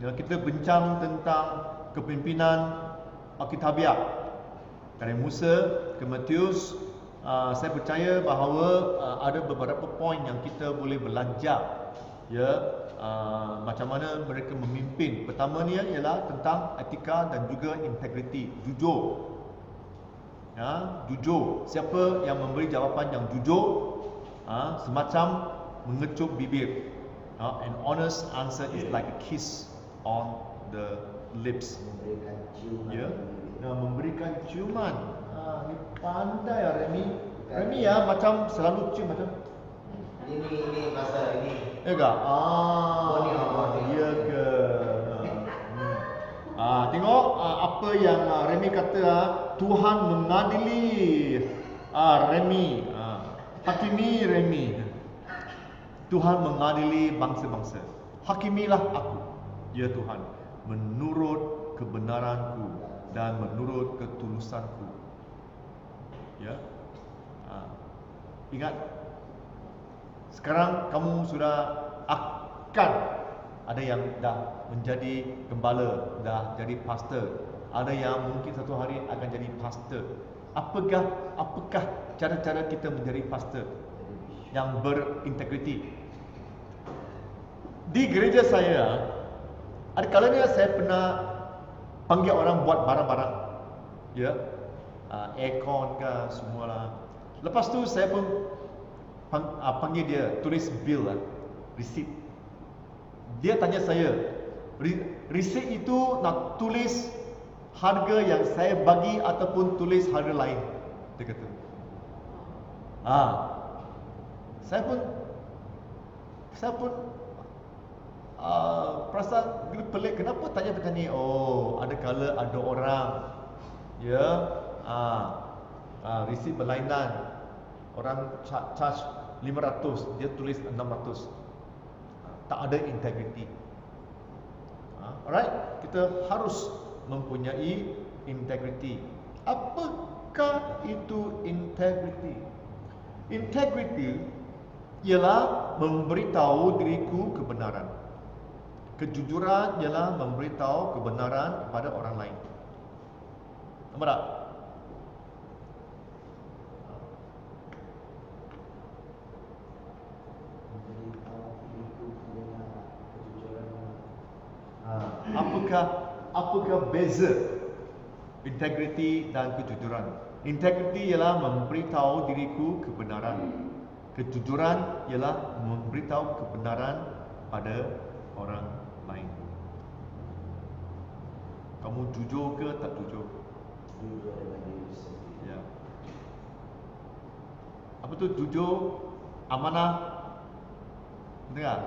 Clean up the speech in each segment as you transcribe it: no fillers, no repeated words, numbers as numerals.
Ya, kita bincang tentang kepimpinan Alkitabiah dari Musa ke Matius. Saya percaya bahawa ada beberapa poin yang kita boleh belajar, ya, macam mana mereka memimpin. Pertamanya ialah tentang etika dan juga integriti, jujur. Ya, jujur. Siapa yang memberi jawapan yang jujur, semacam mengecup bibir. An honest answer is like a kiss on the lips. Memberikan ciuman. Ya, memberikan ciuman. Ni pandai ya Remy. Remy ya macam selalu cium macam. Ini masa ini. Ya ke? Boni. Ya ke? Tengok apa yang Remy kata, Tuhan mengadili Remy. Hakimi Remy. Tuhan mengadili bangsa-bangsa. Hakimilah aku, ya Tuhan, menurut kebenaranku dan menurut ketulusanku. Ya. Ingat, sekarang kamu sudah akan ada yang dah menjadi gembala, dah jadi pastor. Ada yang mungkin satu hari akan jadi pastor. Apakah cara-cara kita menjadi pastor yang berintegriti? Di gereja saya, ada kalanya saya pernah panggil orang buat barang-barang, ya, aircon ke semualah. Lepas tu saya pun panggil dia tulis bill, receipt. Dia tanya saya, receipt itu nak tulis harga yang saya bagi ataupun tulis harga lain? Dia kata. Saya pun perasan pelik, kenapa tanya macam ni? Oh, ada kala ada orang, ya, receipt berlainan. Orang charge 500, dia tulis 600. Tak ada integriti. Alright, kita harus mempunyai integriti. Apakah itu integriti? Integriti ialah memberitahu diriku kebenaran. Kejujuran ialah memberitahu kebenaran kepada orang lain. Nampak tak? Apakah beza integriti dan kejujuran? Integriti ialah memberitahu diriku kebenaran. Kejujuran ialah memberitahu kebenaran pada orang lain. Kamu jujur ke tak jujur? Jujur dengan diri sendiri. Ya. Apa tu jujur, amanah? Dengar?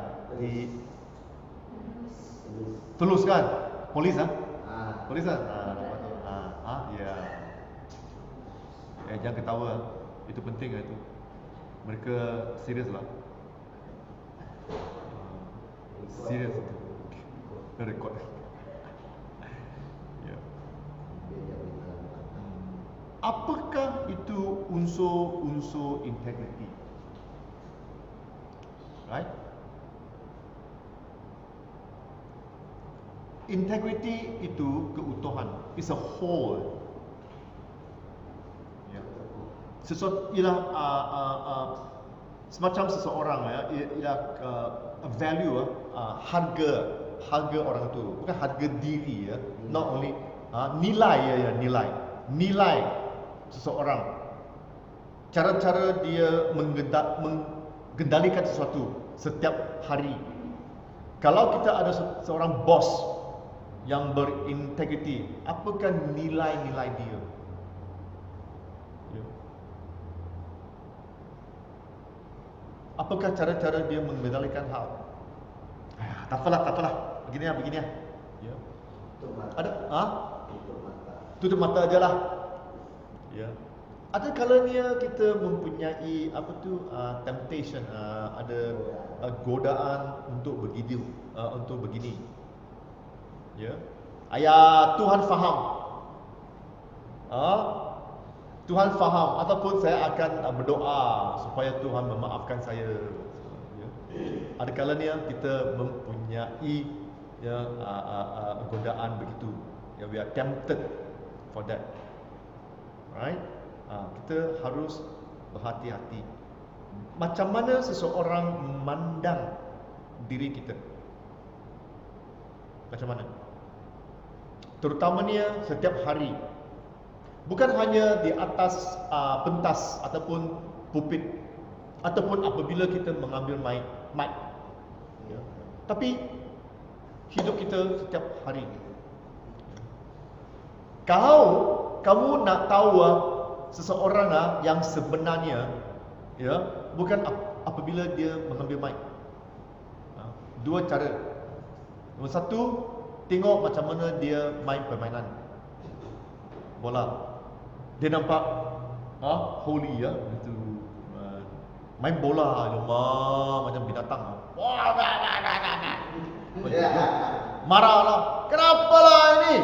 Tulus kan? Polis Polis kan? Ya. Jangan ketawa. Itu penting itu. Mereka serius lah. Serius. Record. Ya. Apakah itu unsur-unsur integriti? Right? Integrity itu keutuhan. It's a whole. Ya. Sesuatu ialah semacam seseorang, ya, ialah a value, harga orang tu, bukan harga diri, ya. Not only nilai, nilai seseorang. Cara-cara dia mengendalikan sesuatu setiap hari. Kalau kita ada seorang bos yang berintegriti, apakah nilai-nilai dia? Ya. Apakah cara-cara dia mengendalikan hal? Tak apalah. Begini ya. Ya. Ada? Tutup mata aja lah. Ya. Ada kalanya kita mempunyai temptation, ada godaan untuk begini, untuk begini. Ya. Tuhan faham. Tuhan faham, ataupun saya akan berdoa supaya Tuhan memaafkan saya. Ya. Ada kalanya kita mempunyai, ya godaan begitu. Ya, we are tempted for that. Right? Kita harus berhati-hati. Macam mana seseorang memandang diri kita? Macam mana? Terutamanya setiap hari. Bukan hanya di atas pentas ataupun pulpit, ataupun apabila kita mengambil mic. Ya. Tapi hidup kita setiap hari. Kamu nak tahu seseorang yang sebenarnya, ya, bukan apabila dia mengambil mic. Dua cara. Nombor satu, tengok macam mana dia main permainan bola. Dia nampak holy ya, itu main bola macam binatang. Wah, marahlah. Kenapa lah ini?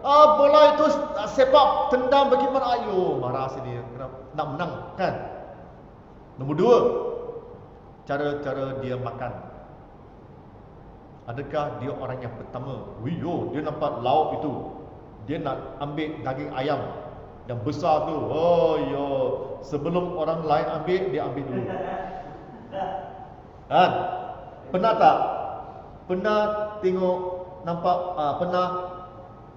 Bola itu sepak tendang bagaimana? Ayo, marah sini. Kenapa? Nak menang kan? Nombor dua, cara dia makan. Adakah dia orang yang pertama? Dia nampak lauk itu, dia nak ambil daging ayam yang besar tu. Sebelum orang lain ambil, dia ambil dulu. Kan? Pernah tak? Pernah tengok, nampak, pernah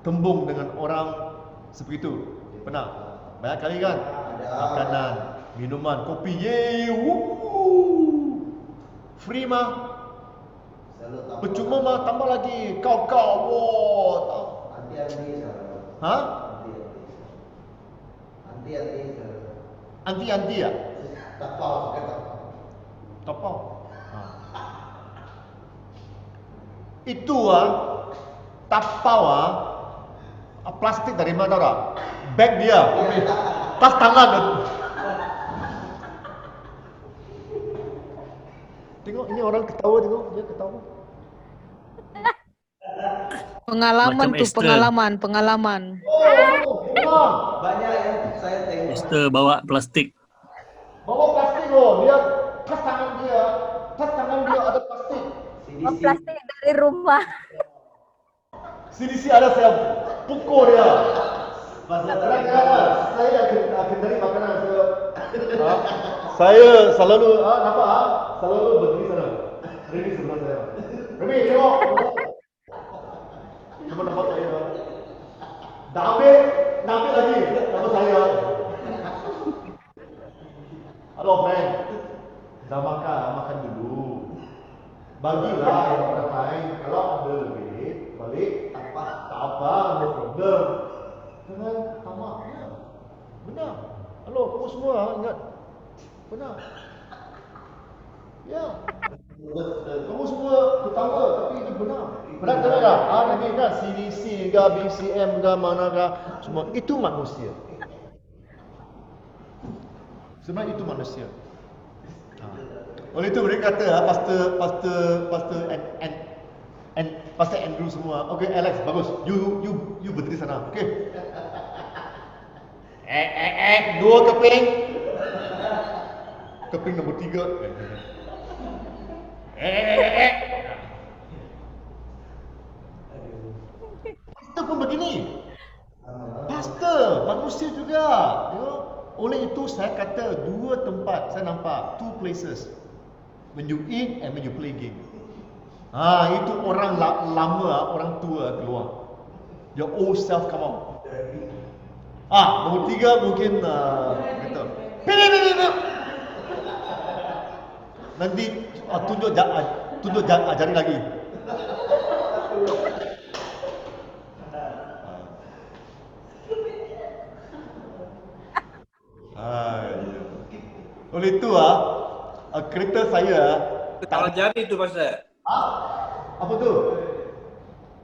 tembung dengan orang seperti itu? Pernah? Banyak kali kan? Makanan, minuman, kopi, free mah. Percuma mah, tambah lagi kau. Anti-anti Anti ya? Tapau. Tapau. Itu tapau plastik dari mana tau tak? Bag dia. Tas tangan. Tengok ini orang ketawa, tengok dia ketawa. Pengalaman Macam tu, Esther. pengalaman. Banyak yang saya tengok. Esther bawa plastik. Bawa plastik loh, dia tas tangan dia ada plastik. CDC. Plastik dari rumah. CDC ada, saya pukul dia. Pasal Saya kendari makanan saya selalu selalu berdiri sana. Remy sebelah saya. Remy tengok. Cuma nampak saya. Dah ambil lagi nama saya. Halo friend. Dah makan dulu. Bagilah yang orang lain. Kalau ada lebih, balik. Tak apa, no problem. Jangan tamaknya. Benar. Halo, kamu semua ingat. Benar. Ya. Kamu semua ketawa, tapi itu benar. Benar tak? Nanti kan CDC ke, BCM ke, manakah, semua itu manusia. Sebenarnya itu manusia. Oleh itu mereka kata, pastor and Pastor Andrew semua. Okay, Alex, bagus. You berdiri sana. Okay. Dua keping. Keping nombor 3. Pastor pun begini. Pastor, manusia juga. Oleh itu saya kata dua tempat saya nampak, two places. When you eat and when you play game. Itu orang lama, orang tua keluar. Your old self come out. Nombor 3 mungkin kata, nanti tunjuk jari lagi. Oleh itu kereta saya Salah jari tu pasal. apa tu?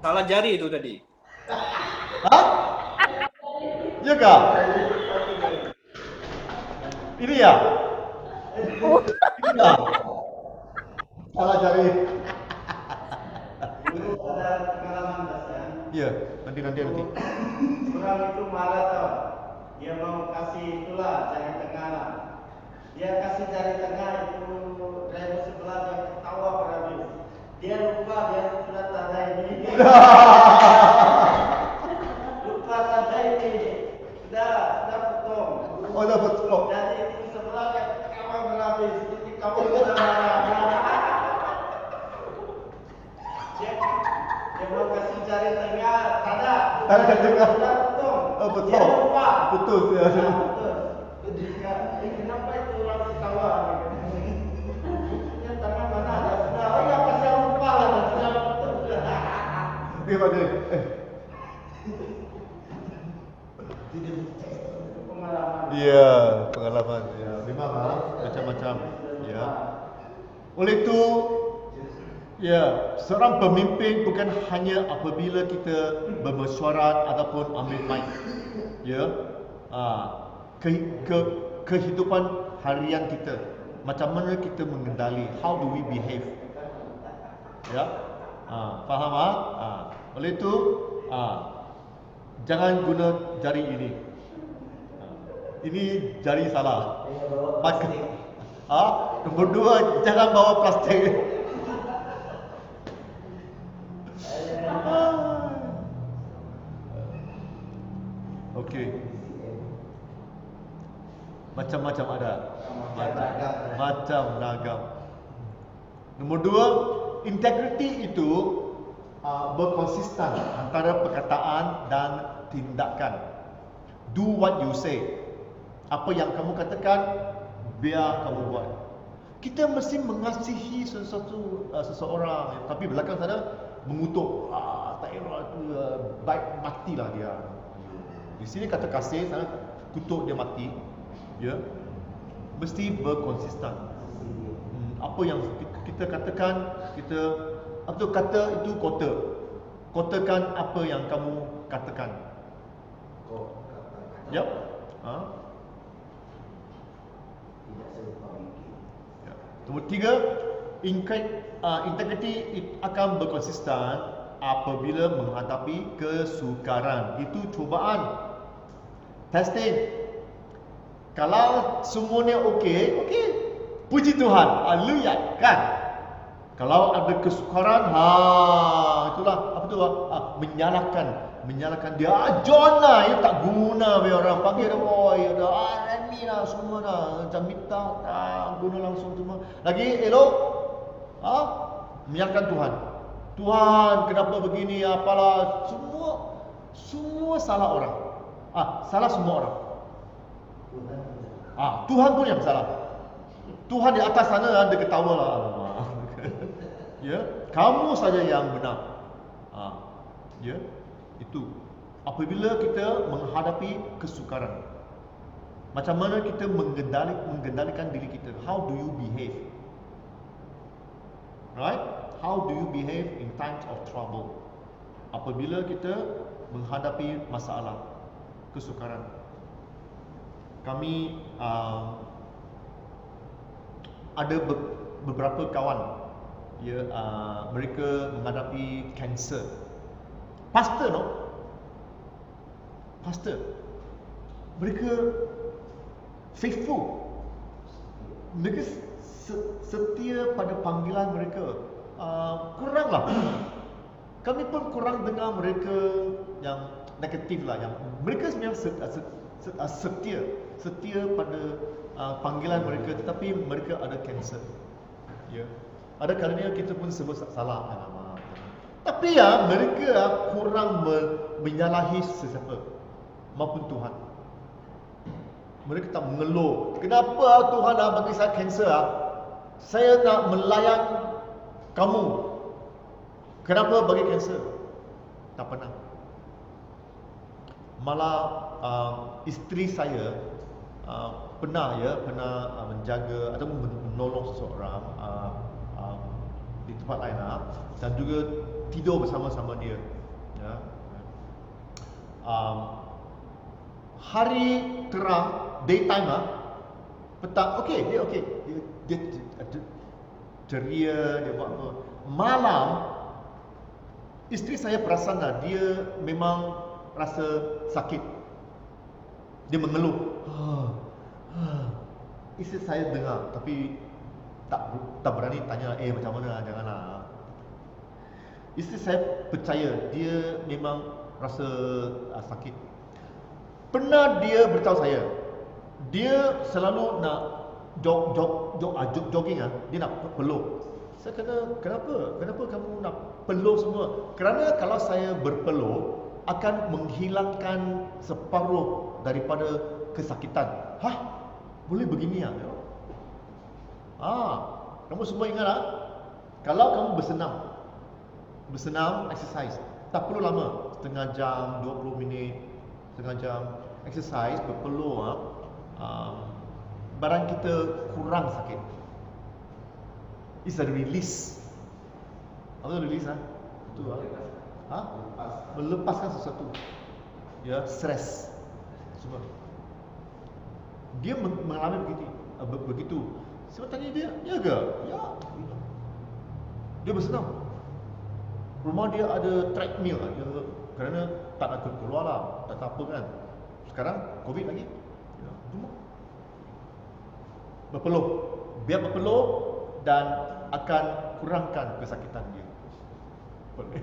Salah jari tu tadi. Ya kah? Ini ya? Ini ya? Salah jari. Dulu ada pengalaman dasar. Ya, nanti. Orang itu marah tau. Dia mau kasih itulah jari tengah lah. Dia kasih jari tengah itu driver sebelah dia ketawa berhabis. Dia lupa dia sudah tak ada ini. Lupa saja ini. Sudah potong. Oh, dah betul. Jadi itu sebelah kawan berlapis. Seperti kamu sudah marah. Dia mau kasih jari tengah, tak ada tengah. Sudah potong. Oh, betul. Dia lupa. Betul ya. Betul. Kenapa itu orang ketawa? Dia tangan mana ada sudah. Oh ya pasti lupa lah. Sudah betul sudah. Dia pada Pengalaman. ya, pengalaman. Ya, memang macam-macam. Ya. Oleh itu, ya, seorang pemimpin bukan hanya apabila kita bermesyuarat ataupun ambil mic. Ya. Kehidupan harian kita. Macam mana kita mengendali, how do we behave? Ya. Faham oleh itu, jangan guna jari ini. Ini jari salah. Nombor 2, jangan bawa plastik. Okey. Macam-macam ada. Macam ragam. Nombor 2, integriti itu berkonsisten antara perkataan dan tindakan. Do what you say. Apa yang kamu katakan, biar kamu buat. Kita mesti mengasihi seseorang, tapi belakang sana mengutuk. Tak elok tu, baik matilah dia. Di sini kata kasih, sana kutuk dia mati. Ya, mesti berkonsisten. Apa yang kita katakan, kata itu kotakan apa yang kamu katakan. Yap. Nombor 3, integriti akan berkonsisten apabila menghadapi kesukaran. Itu cubaan. Testing. Kalau semuanya okey, puji Tuhan, haleluya, kan? Kalau ada kesukaran, itulah apa tu? Menyalahkan dia. John lah, ya tak guna biar orang panggil dia, boy, ada Remy lah semua dah, macam minta guna langsung semua. Lagi elok, menyalahkan Tuhan. Tuhan, kenapa begini? Apalah, semua salah orang. Salah semua orang. Tuhan pun yang salah. Tuhan di atas sana dia ketawa lah. Ya, kamu saja yang benar. Ya, itu. Apabila kita menghadapi kesukaran, macam mana kita mengendalikan diri kita? How do you behave? Right? How do you behave in times of trouble? Apabila kita menghadapi masalah, kesukaran. Kami ada beberapa kawan, ya, mereka menghadapi kanser. Pastor, mereka faithful, mereka setia pada panggilan mereka. Kuranglah, kami pun kurang dengar mereka yang negatif lah, yang mereka sebenarnya setia pada panggilan mereka, tetapi mereka ada kanser. Ya, ada kalanya kita pun sebut salah nama. Tapi ya, mereka kurang menyalahi sesiapa maupun Tuhan. Mereka tak mengeluh, kenapa Tuhan bagi saya kanser? Saya nak melayan kamu, kenapa bagi kanser? Tak pernah. Malah isteri saya pernah menjaga atau menolong seseorang di tempat lain dan juga tidur bersama-sama dia. Ya. Hari terang, daytime petang, dia ceria, dia buat apa. Malam, isteri saya perasan dia memang rasa sakit. Dia mengeluh. Isteri saya dengar, tapi tak berani tanya, macam mana, janganlah. Isteri saya percaya dia memang rasa sakit. Pernah dia beritahu saya, dia selalu nak jogging dia nak peluk. Saya kata, kenapa kamu nak peluk semua? Kerana kalau saya berpeluk akan menghilangkan separuh daripada kesakitan. Boleh begini ya? Kamu semua ingat kalau kamu bersenam, exercise, tak perlu lama, setengah jam, 20 minit, setengah jam, exercise, berpeluh, barang kita kurang sakit. It's a release. Apa tu release? Itu melepaskan sesuatu. Ya, stres. Semua. Dia mengalami begitu. Saya tanya dia, ya ke? Ya. Dia bersenam. Rumah dia ada treadmill kerana tak nak keluar lah, tak apa kan. Sekarang COVID lagi. Ya, cuma berpeluh. Biar berpeluh dan akan kurangkan kesakitan dia. Boleh.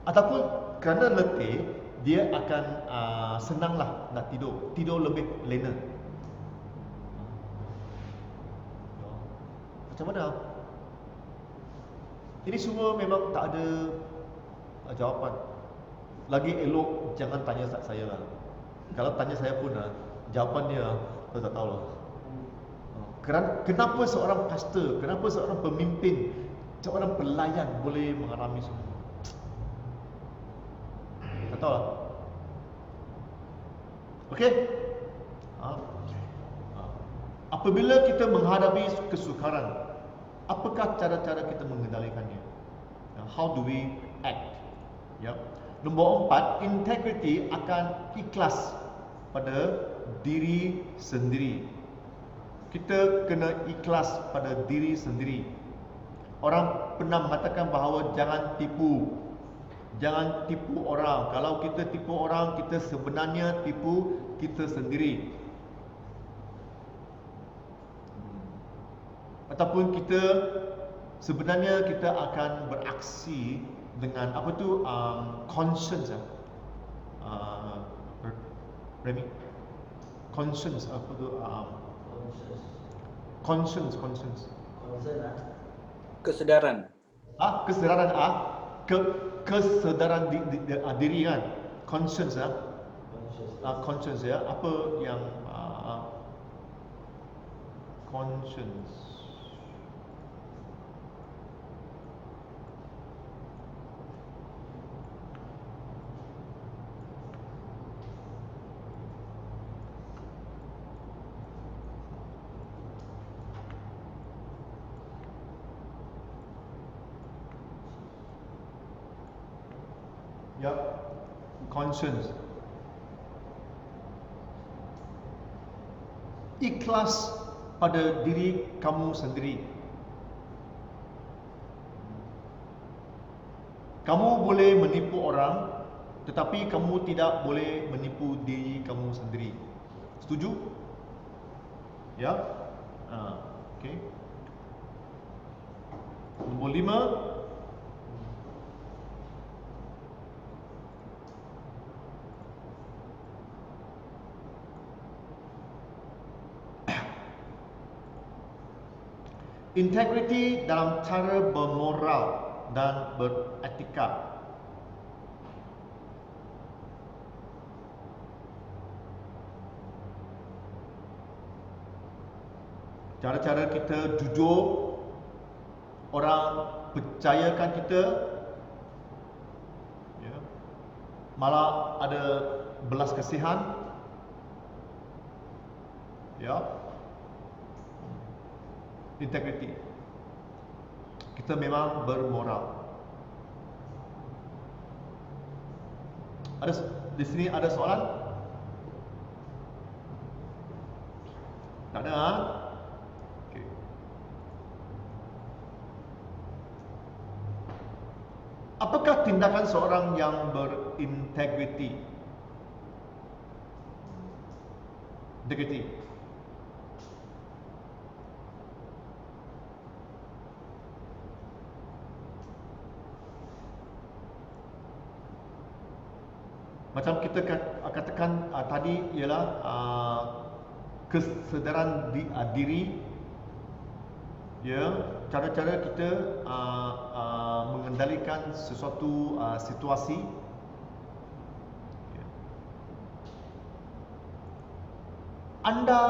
Ataupun kerana letih, dia akan senanglah nak tidur lebih lena. Macam mana? Ini semua memang tak ada jawapan. Lagi elok jangan tanya saya lah. Kalau tanya saya pun jawapan dia saya tak tahu lah. Kenapa seorang pastor, kenapa seorang pemimpin, seorang pelayan boleh mengalami semua? Tak tahu lah. Okey? Apabila kita menghadapi kesukaran, apakah cara-cara kita mengendalikannya? How do we act? Nombor 4, integrity akan ikhlas pada diri sendiri. Kita kena ikhlas pada diri sendiri. Orang pernah mengatakan bahawa jangan tipu. Jangan tipu orang. Kalau kita tipu orang, kita sebenarnya tipu kita sendiri. Ataupun kita sebenarnya kita akan beraksi dengan apa tu conscience Remy, conscience apa tu conscience Kesedaran. kesedaran kesedaran diri kan, conscience conscience apa yang conscience. Conscience. Ikhlas pada diri kamu sendiri. Kamu boleh menipu orang, tetapi kamu tidak boleh menipu diri kamu sendiri. Setuju? Ya? Okey. Nombor 5, integriti dalam cara bermoral dan beretika. Cara-cara kita jujur, orang percayakan kita, malah ada belas kasihan, integriti. Kita memang bermoral. Di sini ada soalan? Tak ada? Okay. Apakah tindakan seorang yang berintegriti? Integriti. Macam kita katakan tadi ialah kesedaran diri, ya, cara-cara kita mengendalikan sesuatu situasi. Anda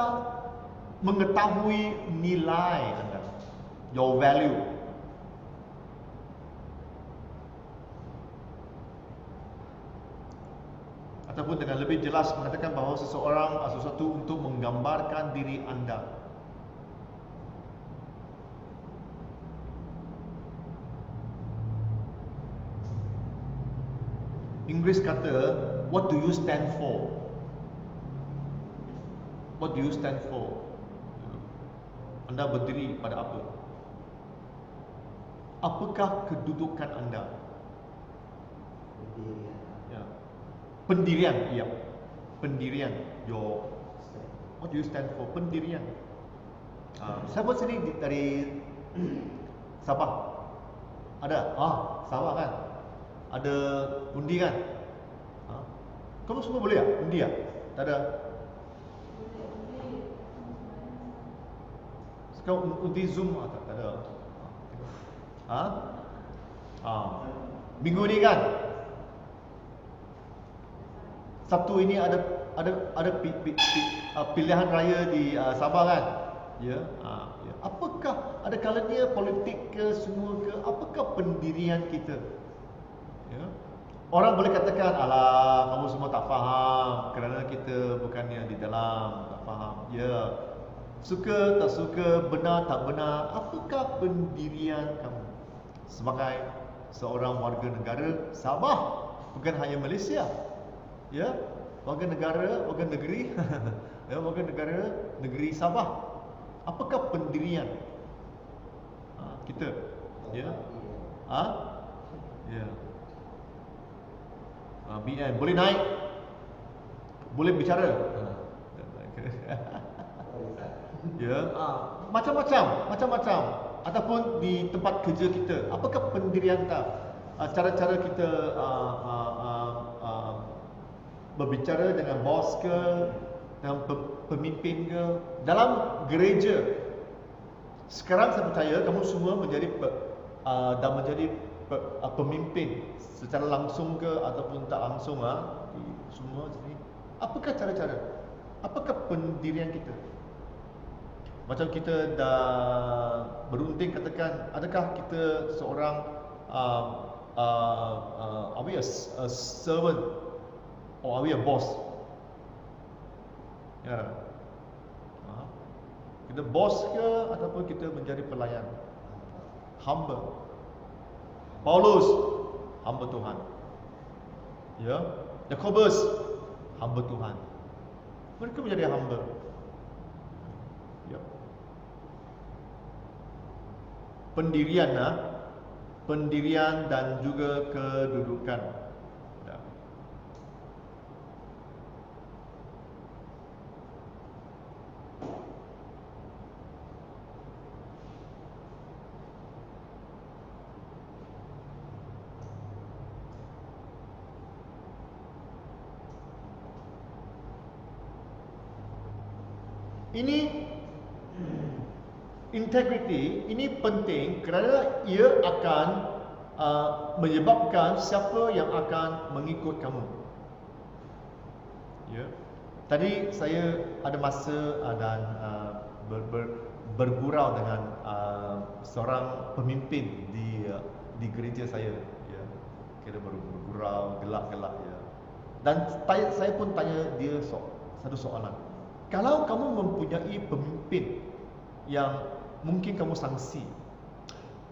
mengetahui nilai anda, your value. Ataupun dengan lebih jelas mengatakan bahawa seseorang sesuatu untuk menggambarkan diri anda. Inggeris kata, what do you stand for? What do you stand for? Anda berdiri pada apa? Apakah kedudukan anda? Ya. Pendirian, ya. Pendirian. What do you stand for? Pendirian. Siapa sini dari Sabah? Ada? Sabah kan? Ada undi kan? Kamu semua boleh tak? Undi tak? Tak ada? Sekarang undi Zoom tak ada? Minggu ni kan? Sabtu ini ada pilihan raya di Sabah kan? Ya. Apakah ada kalanya politik ke semua ke? Apakah pendirian kita? Ya. Orang boleh katakan, alah, kamu semua tak faham kerana kita bukannya di dalam, tak faham. Ya. Suka tak suka, benar tak benar, apakah pendirian kamu sebagai seorang warga negara Sabah, bukan hanya Malaysia. Ya, warga negara, warga negeri ya, warga negara negeri Sabah. Apakah pendirian kita? Ya. Ya. BN boleh naik, boleh bicara. Ya, macam-macam. Ataupun di tempat kerja kita, apakah pendirian kita? Cara-cara kita berbicara dengan bos ke, dengan pemimpin ke, dalam gereja. Sekarang saya percaya kamu semua menjadi pemimpin secara langsung ke ataupun tak langsung semua sini. Apakah cara-cara? Apakah pendirian kita? Macam kita dah berunding katakan, adakah kita seorang are we a servant or are we a boss? Ya. Kita bos ke ataupun kita menjadi pelayan? Hamba. Paulus, hamba Tuhan. Ya. Yakobus, hamba Tuhan. Mereka menjadi hamba. Ya. Pendirian dan juga kedudukan. Ya. Ini integrity ini penting kerana ia akan menyebabkan siapa yang akan mengikut kamu. Ya. Tadi saya ada masa dan bergurau dengan seorang pemimpin di gereja saya. Ya. Kita bergurau gelak-gelak ya. Dan saya pun tanya dia satu soalan. Kalau kamu mempunyai pemimpin yang mungkin kamu sangsi,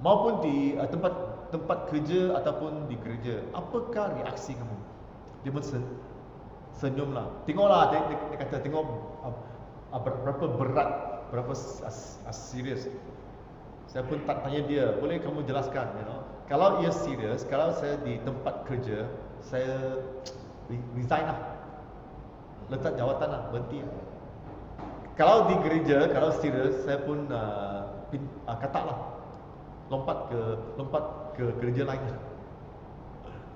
maupun di tempat kerja ataupun di gereja, apakah reaksi kamu? Dia pun senyumlah. Tengoklah, dia kata tengok berapa berat, berapa serius. Saya pun tanya dia, boleh kamu jelaskan, kalau ia serius, kalau saya di tempat kerja, saya resign lah, letak jawatan lah, berhenti lah. Kalau di gereja, kalau serius, saya pun katalah lompat ke gereja lain.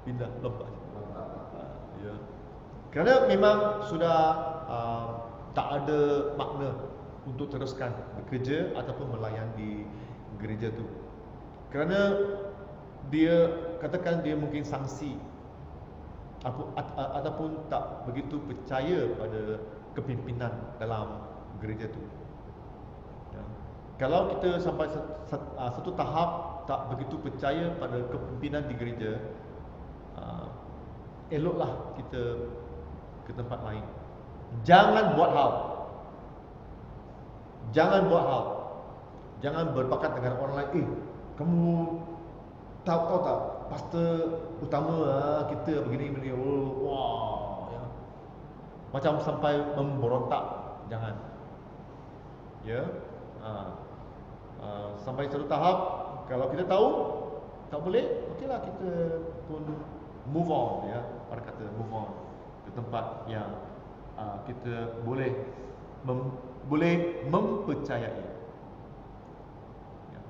Pindah, lompat. Ya. Kerana memang sudah tak ada makna untuk teruskan bekerja ataupun melayan di gereja tu. Kerana dia, katakan dia mungkin sangsi ataupun tak begitu percaya pada kepimpinan dalam gereja tu. Ya. Kalau kita sampai satu tahap tak begitu percaya pada kepimpinan di gereja, eloklah kita ke tempat lain. Jangan buat hal. Jangan buat hal. Jangan berbakat dengan orang lain. Kamu tahu tak, pastor utama kita begini. Wah, ya. Macam sampai memberontak. Jangan. Ya. Sampai satu tahap, kalau kita tahu tak boleh, okeylah kita pun move on, ya. Orang kata move on ke tempat yang kita boleh mempercayai. Ya.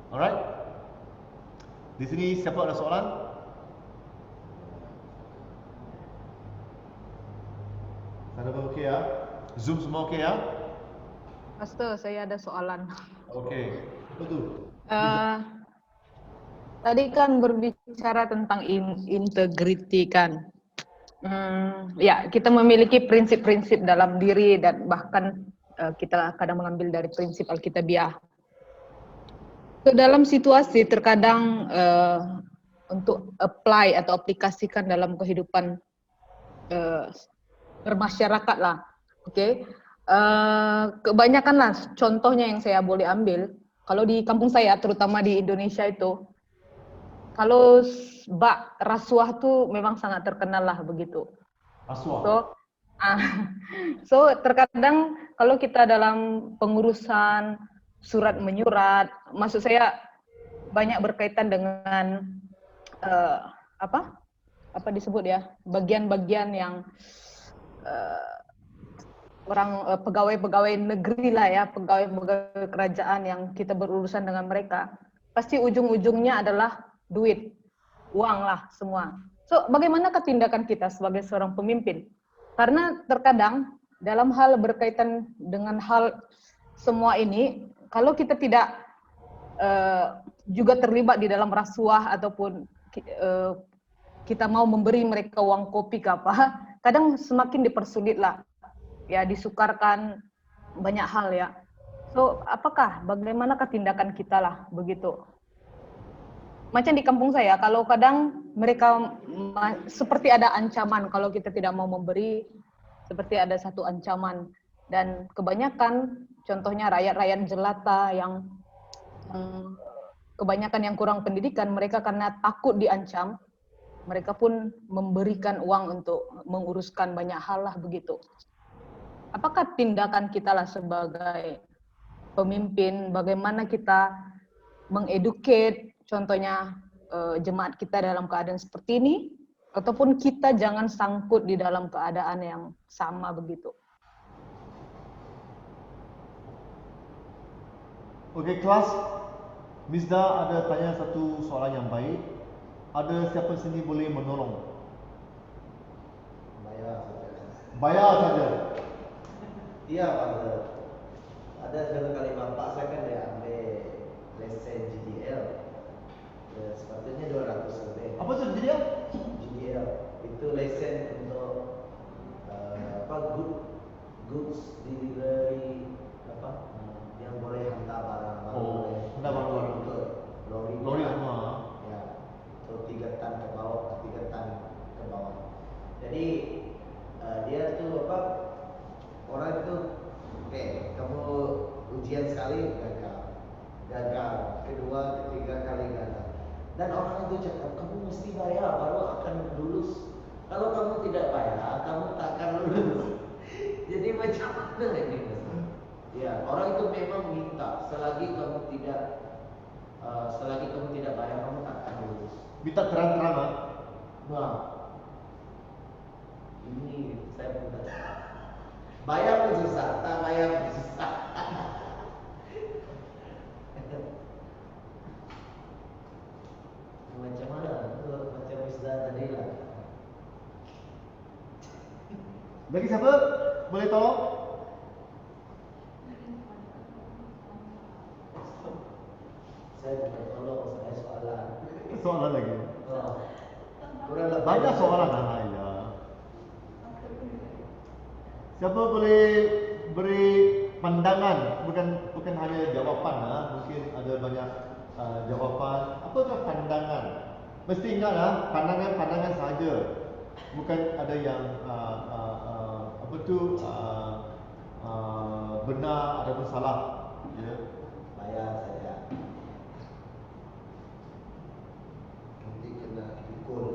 Alright. Di sini siapa ada soalan? Sana okey ya? Zoom semua okey ya? Pastor, saya ada soalan. Okey. Apa tu? Tadi kan berbicara tentang integriti kan. Ya, kita memiliki prinsip-prinsip dalam diri dan bahkan kita kadang mengambil dari prinsip Alkitabiah. Dalam situasi terkadang untuk apply atau aplikasikan dalam kehidupan bermasyarakat lah, okay? Kebanyakan lah contohnya yang saya boleh ambil, kalau di kampung saya terutama di Indonesia itu, kalau bak rasuah tu memang sangat terkenal lah begitu. Rasuah. So terkadang kalau kita dalam pengurusan surat menyurat, maksud saya banyak berkaitan dengan apa disebut ya, bagian-bagian yang orang pegawai-pegawai negeri lah ya, pegawai-pegawai kerajaan yang kita berurusan dengan mereka, pasti ujung-ujungnya adalah duit, uang lah semua. So bagaimanakah tindakan kita sebagai seorang pemimpin? Karena terkadang dalam hal berkaitan dengan hal semua ini, kalau kita tidak juga terlibat di dalam rasuah ataupun kita mau memberi mereka uang kopi ke apa, kadang semakin dipersulit lah, ya disukarkan banyak hal ya. So bagaimanakah tindakan kita lah begitu? Macam di kampung saya, kalau kadang mereka seperti ada ancaman kalau kita tidak mau memberi, seperti ada satu ancaman. Dan kebanyakan, contohnya rakyat-rakyat jelata yang kebanyakan yang kurang pendidikan, mereka karena takut diancam, mereka pun memberikan uang untuk menguruskan banyak hal lah begitu. Apakah tindakan kita lah sebagai pemimpin, bagaimana kita mengeducate, contohnya jemaat kita dalam keadaan seperti ini, ataupun kita jangan sangkut di dalam keadaan yang sama begitu. Okey kelas, Mizda ada tanya satu soalan yang baik. Ada siapa sini boleh menolong? Bayar saja. Bayar saja. Iya, Pak. Ada satu kali bapak saya kan dia ambil lesen GDL. Sepatutnya 200 lebih. Apa tu dia? GDL itu lesen untuk goods delivery yang boleh hantar barang. Hantar barang untuk lori. Lori semua. Ya. So 3 tan ke bawah, 3 tan ke bawah. Jadi dia tu orang itu kamu ujian sekali gagal, kedua, ketiga kali gagal. Dan orang itu cakap kamu mesti bayar baru akan lulus. Kalau kamu tidak bayar, kamu tak akan lulus. Jadi macam mana ini? Ya, orang itu memang minta selagi kamu tidak bayar, kamu tak akan lulus. Minta terang-terangan. Nah, ini saya pun tak tahu. Bayar pun susah, tak bayar pun susah. Macam mana? Macam Mizda tadi lah. Lagi siapa? Boleh tolong? Saya bukan tolong, saya soalan. Soalan lagi. Oh. Kurang lebih Banyak soalan ya. Siapa boleh beri pandangan, bukan hanya jawapan mungkin ada banyak jawapan. Apakah pandangan? Mesti ingatlah pandangan saja. Bukan ada yang apa tu benar ataupun salah. Ya. bayar saja. Nanti kena pukul.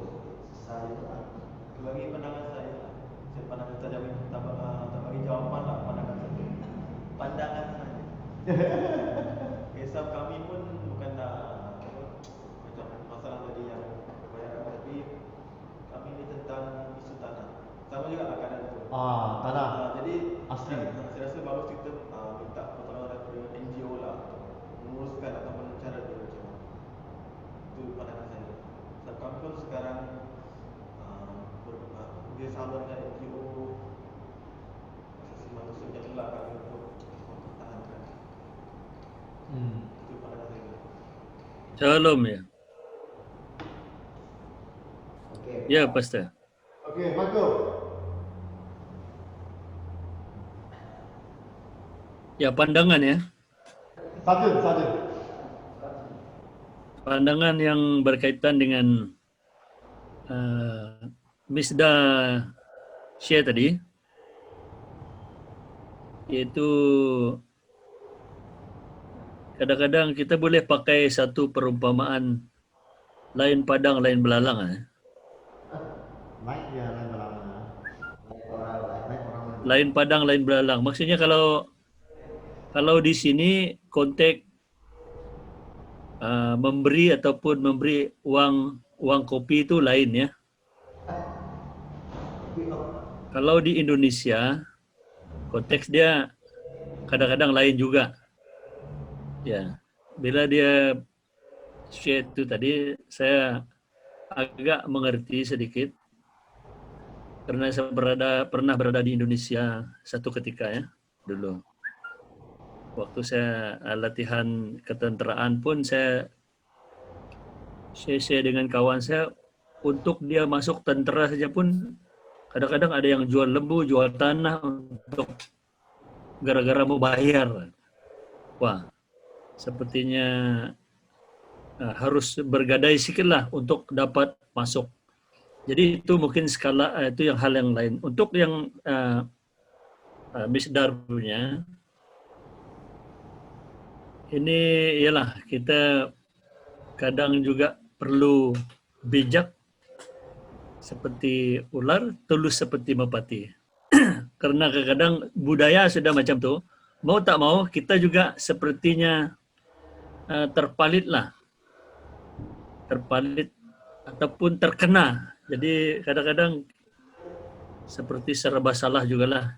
Susah juga. Bagi pandangan saya, pandangan tak bagi jawapan lah pandangan saya. Pandangan saya. Kisah kami pun bukan macam masalah tadi yang kebanyakan, tapi kami ni tentang isu tanah. Sama juga lah keadaan itu. Tanah. Jadi Asli. saya rasa bagus kita minta pertolongan daripada NGO lah untuk menguruskan ataupun cara dia macam mana. Itu pandangan saya. Sebab kami pun sekarang dia sama dengan NGO asasi manusia yang telah kami untuk mempertahankan. Itu pandangan saya. Shalom ya. Okey. Ya, Pastor. Okey, Michael. Ya, pandangan ya. Saja. Pandangan yang berkaitan dengan Misda share tadi, iaitu kadang-kadang kita boleh pakai satu perumpamaan lain padang, lain belalang. Naik dia lain belalang. Naik orang lain. Lain padang, lain belalang. Maksudnya kalau di sini konteks memberi ataupun memberi uang kopi itu lain ya. Kalau di Indonesia konteks dia kadang-kadang lain juga. Ya, bila dia share itu tadi saya agak mengerti sedikit karena saya pernah berada di Indonesia satu ketika ya dulu. Waktu saya latihan ketenteraan pun saya share dengan kawan saya, untuk dia masuk tentera saja pun kadang-kadang ada yang jual lembu, jual tanah untuk gara-gara mau bayar. Wah, sepertinya harus bergadai sikit lah untuk dapat masuk. Jadi itu mungkin skala itu yang hal yang lain. Untuk yang misdar punya, ini ialah kita kadang juga perlu bijak seperti ular, tulus seperti merpati. Karena kadang-kadang budaya sudah macam tu, mau tak mau kita juga sepertinya terpalit ataupun terkena. Jadi kadang-kadang seperti serba salah jugalah.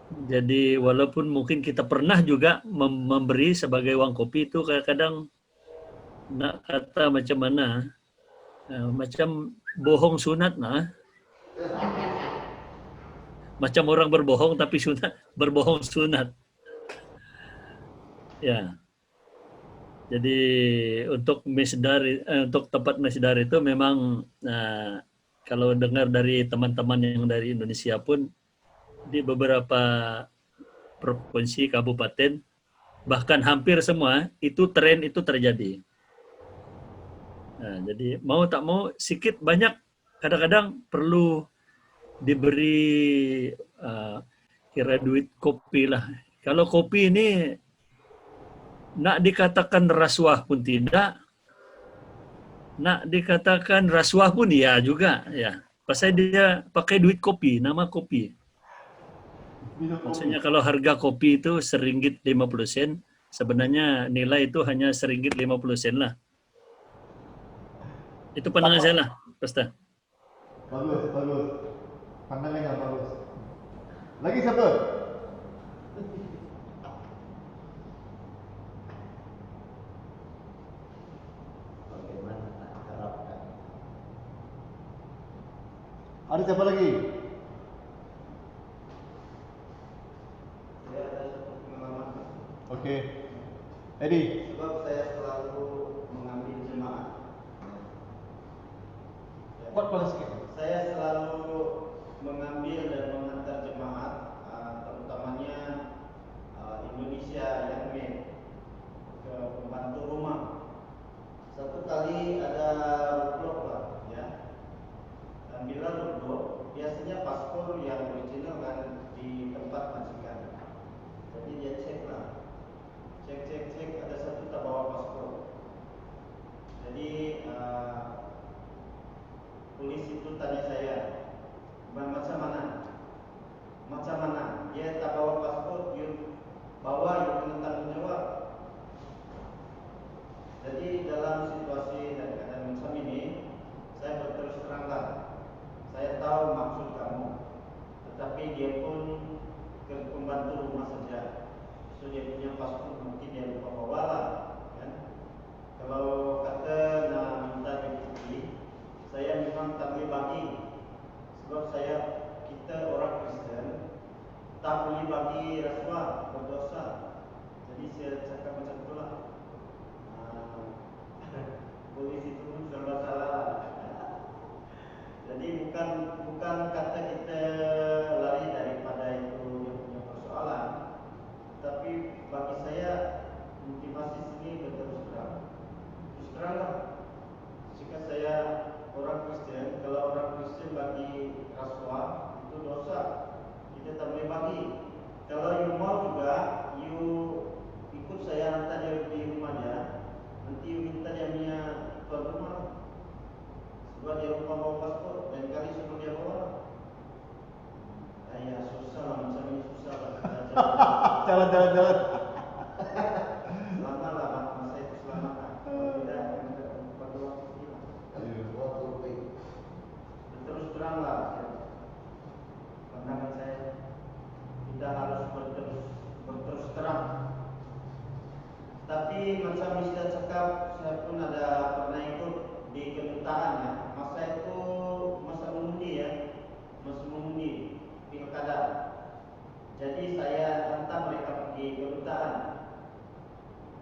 Jadi walaupun mungkin kita pernah juga memberi sebagai uang kopi itu, kadang-kadang nak kata macam mana, macam bohong sunat nah. Macam orang berbohong tapi berbohong sunat. Ya. Jadi untuk tempat mesdar itu memang kalau dengar dari teman-teman yang dari Indonesia pun di beberapa provinsi, kabupaten, bahkan hampir semua itu tren itu terjadi. Nah, jadi mau tak mau sikit banyak kadang-kadang perlu diberi kira duit kopi lah. Kalau kopi ini nak dikatakan rasuah pun tidak, nak dikatakan rasuah pun iya juga ya. Pasal dia pakai duit kopi, nama kopi. Maksudnya kalau harga kopi itu RM1.50, sebenarnya nilai itu hanya RM1.50 lah. Itu pandangan saya lah, Pastor. Bagus. Pandangannya bagus. Lagi siapa? Bagaimana nak terapkan? Ada siapa lagi? Okey. Eddie. Sebab saya selalu mengambil jemaah. Ya. Kuat pelan sikit. Saya selalu mengambil dan menghantar jemaah, terutamanya Indonesia yang main ke pembantu rumah. Satu kali ada roadblock lah, ya. Dan bila roadblock, biasanya paspor yang original kan di tempat majikan. Jadi dia cek lah, cek ada satu tak bawa paspor. Jadi polisi itu tanya saya, macam mana? Macam mana? Dia tak bawa paspor, you bawa, you kena tanggung jawab. Jadi dalam situasi dan keadaan macam ini, saya berterus terangkan. Saya tahu maksud kamu, tetapi dia pun ke pembantu rumah saja. So dia punya paspor mungkin dia lupa bawa lah, kan? Kalau kata nak minta cuti, saya memang tak boleh bagi. Sebab kita orang Kristen tak boleh bagi rasuah, berdosa. Jadi saya cakap macam itulah. Polisi itu pun serba salah. Jadi bukan kata kita lari daripada itu yang punya persoalan, tapi bagi saya motivasi sini berterus terang. Terus terang lah. Jika saya orang Kristen, kalau orang Kristen bagi rasuah itu dosa, kita tak boleh bagi. Kalau you mau juga, you ikut saya hantar dia di rumahnya. Nanti you minta dia punya tuan rumah, sebab dia lupa bawa paspor, dan kali suruh dia bawa. Ya susah lah, macam ini susah lah. Jalan. Selamat lah, masa itu selamat lah. Kalau tidak, pada waktu hilang. Waktu lebih. Terus terang lah, pandangan saya, kita harus berterus terang. Tapi macam Mister cakap, saya pun ada pernah ikut di kedutaan ya. Masa itu masa mengundi ya, masa mengundi pilkada. Jadi saya hantar mereka pergi kedutaan.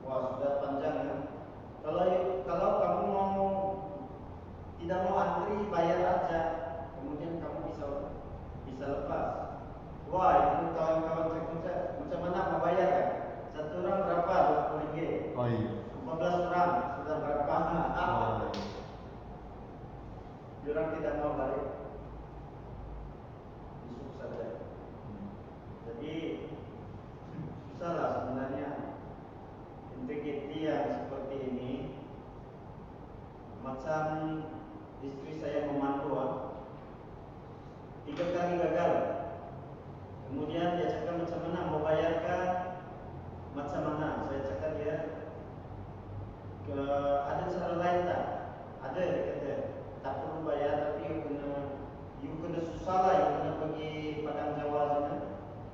Wah sudah panjang ya. Kalau kamu mau tidak mau antri, bayar aja. Kemudian kamu bisa lepas. Wah itu kawan-kawan saya macam mana mau bayar kan? Satu orang berapa? 20 ringgit. Oh iya. 14 orang sudah berapa? Diorang tidak mau balik. Besok saja. Jadi susahlah sebenarnya. Integriti yang seperti ini, macam istri saya memandu 3 kali gagal. Kemudian dia cakap macam mana mau bayarkan, macam mana? Saya cakap dia ada cara lain tak? Ada, dia kata tak perlu bayar, tapi you kena susah lah, you kena pergi Padang Jawa sana.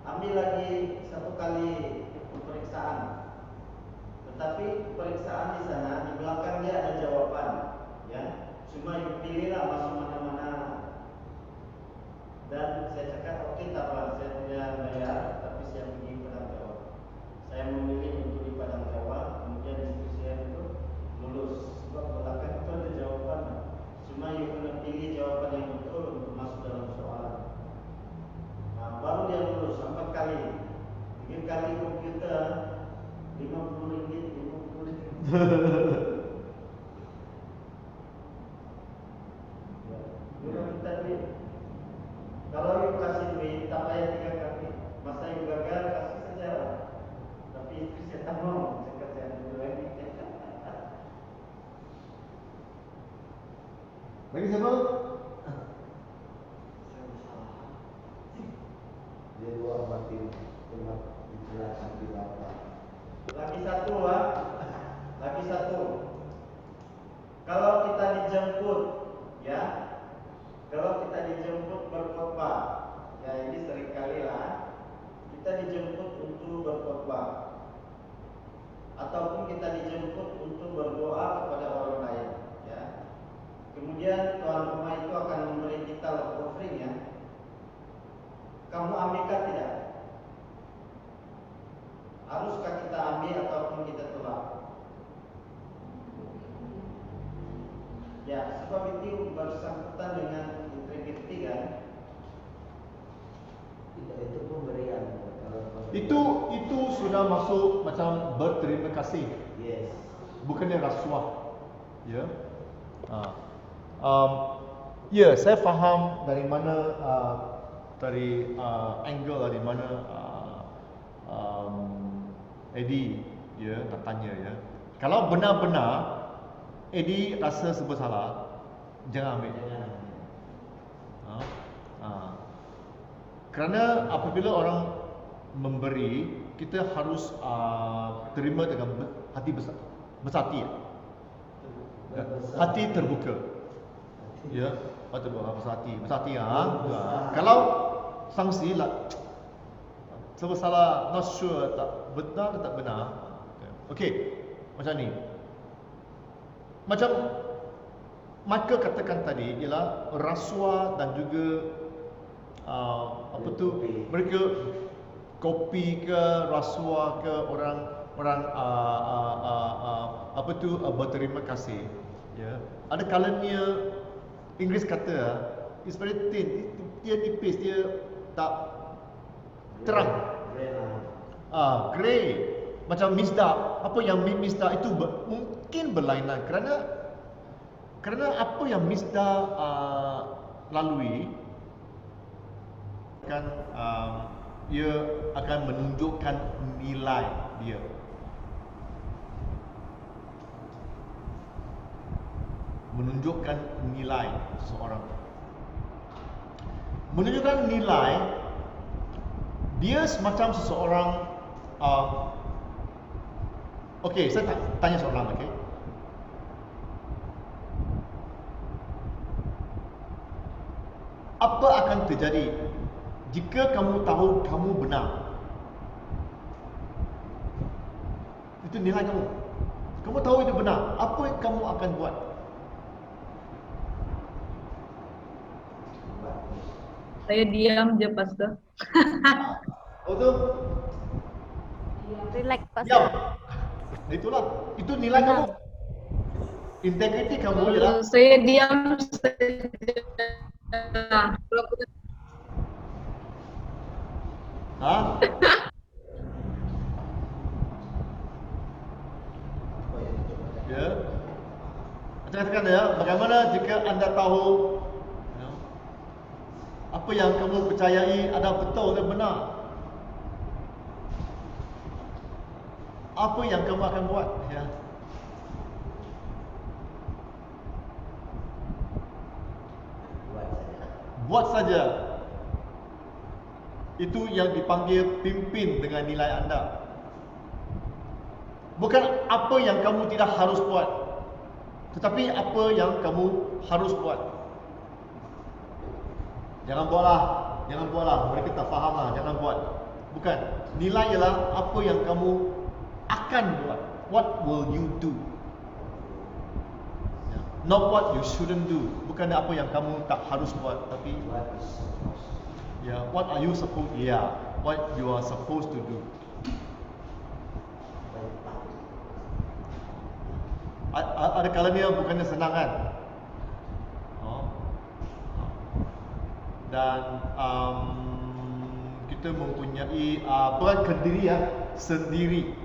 Ambil lagi 1 kali pemeriksaan. Tetapi pemeriksaan di sana, di belakang dia ada jawapan, ya. Cuma you pilihlah masuk mana-mana. Dan saya cakap okey tak apa, saya tidak bayar, tapi saya pergi Padang Jawa. Saya memilih untuk di Padang Jawa, kemudian istri saya itu lulus. Sebab belakang itu ada jawapan. Cuma you kena pilih jawapan yang betul untuk masuk dalam soalan. Baru dia lulus 4 kali. 3 kali komputer 50 ringgit, 50 ringgit. Dia minta duit. Kalau you kasih duit, tak payah 3 kali. Masa you gagal, kasih saja lah. Tapi istri saya tak mau. Cakap saya dulu lagi. Lagi siapa? Dia luar batin, cuma dijelaskan di bawah. Lagi satu. Kalau kita dijemput, ya, kalau kita dijemput berkhotbah, ya ini seringkali lah, kita dijemput untuk berkhotbah, ataupun kita dijemput untuk berdoa kepada orang lain, ya. Kemudian tuan rumah itu akan memberi kita offering ya. Kamu ambilkan tidak? Haruskah kita ambil Itu sudah masuk macam berterima kasih, Yes. bukannya rasuah. Ya. Ya, saya faham dari mana dari angle dari mana Eddie ya nak tanya ya. Kalau benar-benar Eddie rasa serba salah, jangan ambil. Jangan. Kerana apabila orang memberi, kita harus terima dengan hati besar, bersati. Hati terbuka. Ya, hati terbuka, bersati. Kalau sangsi lah, serba salah, not sure tak benar tak benar. Okey, macam ni. Macam Michael katakan tadi ialah rasuah dan juga mereka kopi ke rasuah ke orang berterima kasih, ya. Ada kalanya Inggeris kata it's very thin, dia nipis, dia tak terang, grey, macam misdak. Apa yang misdak itu mungkin berlainan kerana apa yang misdak lalui kan ia akan menunjukkan nilai dia. Menunjukkan nilai seseorang. Menunjukkan nilai dia semacam seseorang okey, saya tanya soalan, okey. Apa akan terjadi jika kamu tahu kamu benar? Itu nilai kamu. Kamu tahu itu benar. Apa yang kamu akan buat? Saya diam je, Pastor. Oh tu? Relax, Pastor. Diam. Itulah. Itu nilai kamu. Integriti kamu ialah Saya diam saja. Ya. Macam katakan ya, bagaimana jika anda tahu apa yang kamu percayai ada betul dan benar? Apa yang kamu akan buat? Ya. Buat saja. Itu yang dipanggil pimpin dengan nilai anda. Bukan apa yang kamu tidak harus buat, tetapi apa yang kamu harus buat. Jangan buatlah. Mereka tak fahamlah, jangan buat. Bukan. Nilai ialah apa yang kamu akan buat. What will you do? Not what you shouldn't do. Bukan apa yang kamu tak harus buat, tapi what are you supposed? What you are supposed to do. Ada kalanya bukannya senang kan? Dan kita mempunyai peran kendiri sendiri.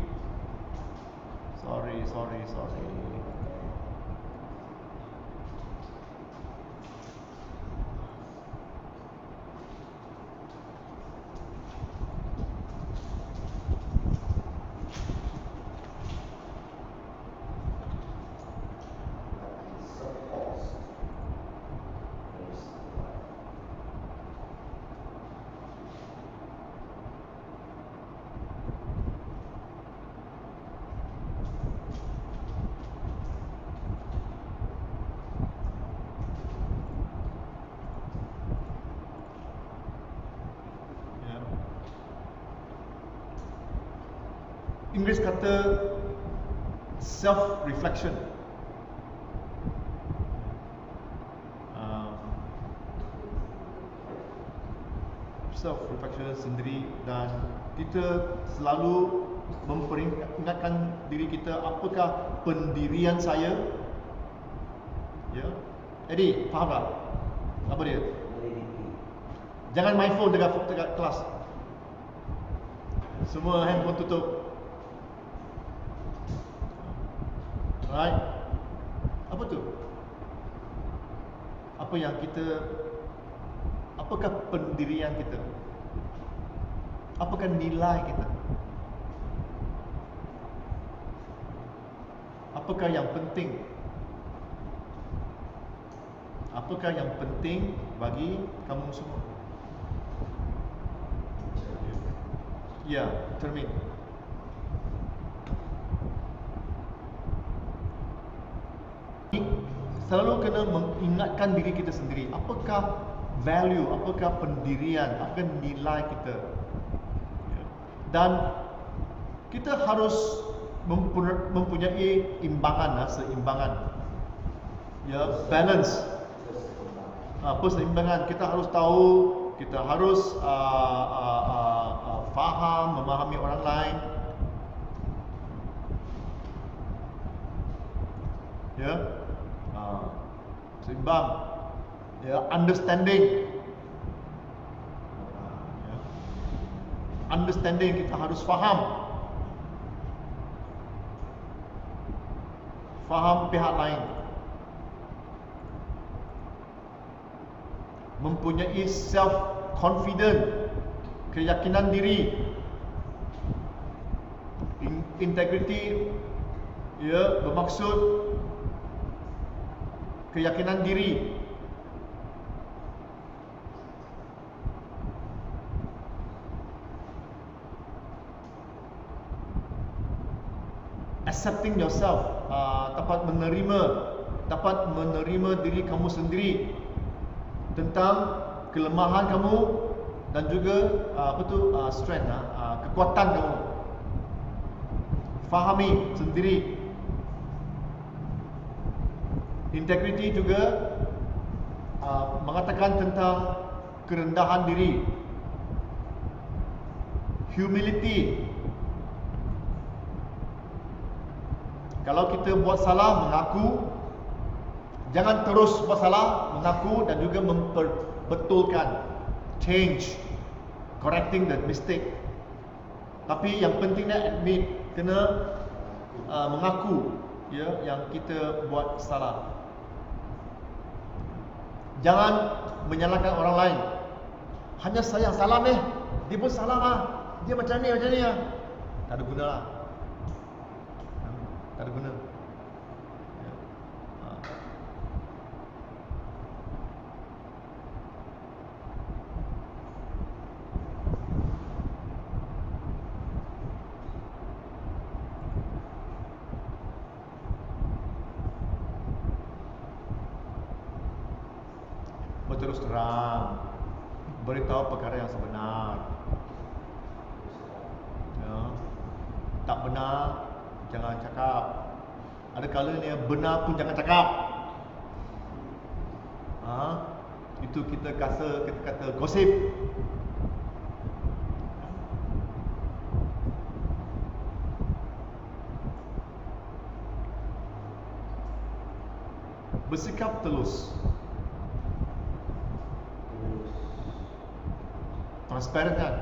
Sorry. Inggeris kata self-reflection. Self-reflection sendiri, dan kita selalu memperingatkan diri kita, apakah pendirian saya? Ya, Eddie, faham tak? Apa dia? Jangan main phone dekat kelas. Semua handphone tutup. Right? Apa tu? Apa yang kita, apakah pendirian kita? Apakah nilai kita? Apakah yang penting? Apakah yang penting bagi kamu semua? Ya, cermin. Selalu kena mengingatkan diri kita sendiri, apakah value, apakah pendirian, apakah nilai kita. Dan kita harus mempunyai seimbangan. Ya, balance. Perseimbangan. Kita harus tahu, kita harus faham, memahami orang lain. Ya. Seimbang. Ya, understanding. Ya. Understanding, kita harus faham. Faham pihak lain. Mempunyai self confident, keyakinan diri. Integrity, ya, bermaksud keyakinan diri. Accepting yourself, dapat menerima diri kamu sendiri tentang kelemahan kamu dan juga strength, kekuatan kamu. Fahami sendiri. Integrity juga mengatakan tentang kerendahan diri. Humility, kalau kita buat salah, mengaku. Jangan terus buat salah, mengaku dan juga memperbetulkan. Change, correcting the mistake. Tapi yang pentingnya admit, kena mengaku, ya, yang kita buat salah. Jangan menyalahkan orang lain. Hanya saya yang salah ni, dia pun salah lah. Dia macam ni lah. Tak ada guna lah. Tak ada guna. Ya. Berterus terang, beritahu perkara yang sebenar. Ya. Tak benar, jangan cakap. Ada kalanya benar pun jangan cakap. Itu kita kata gosip. Bersikap telus. Transparent kan?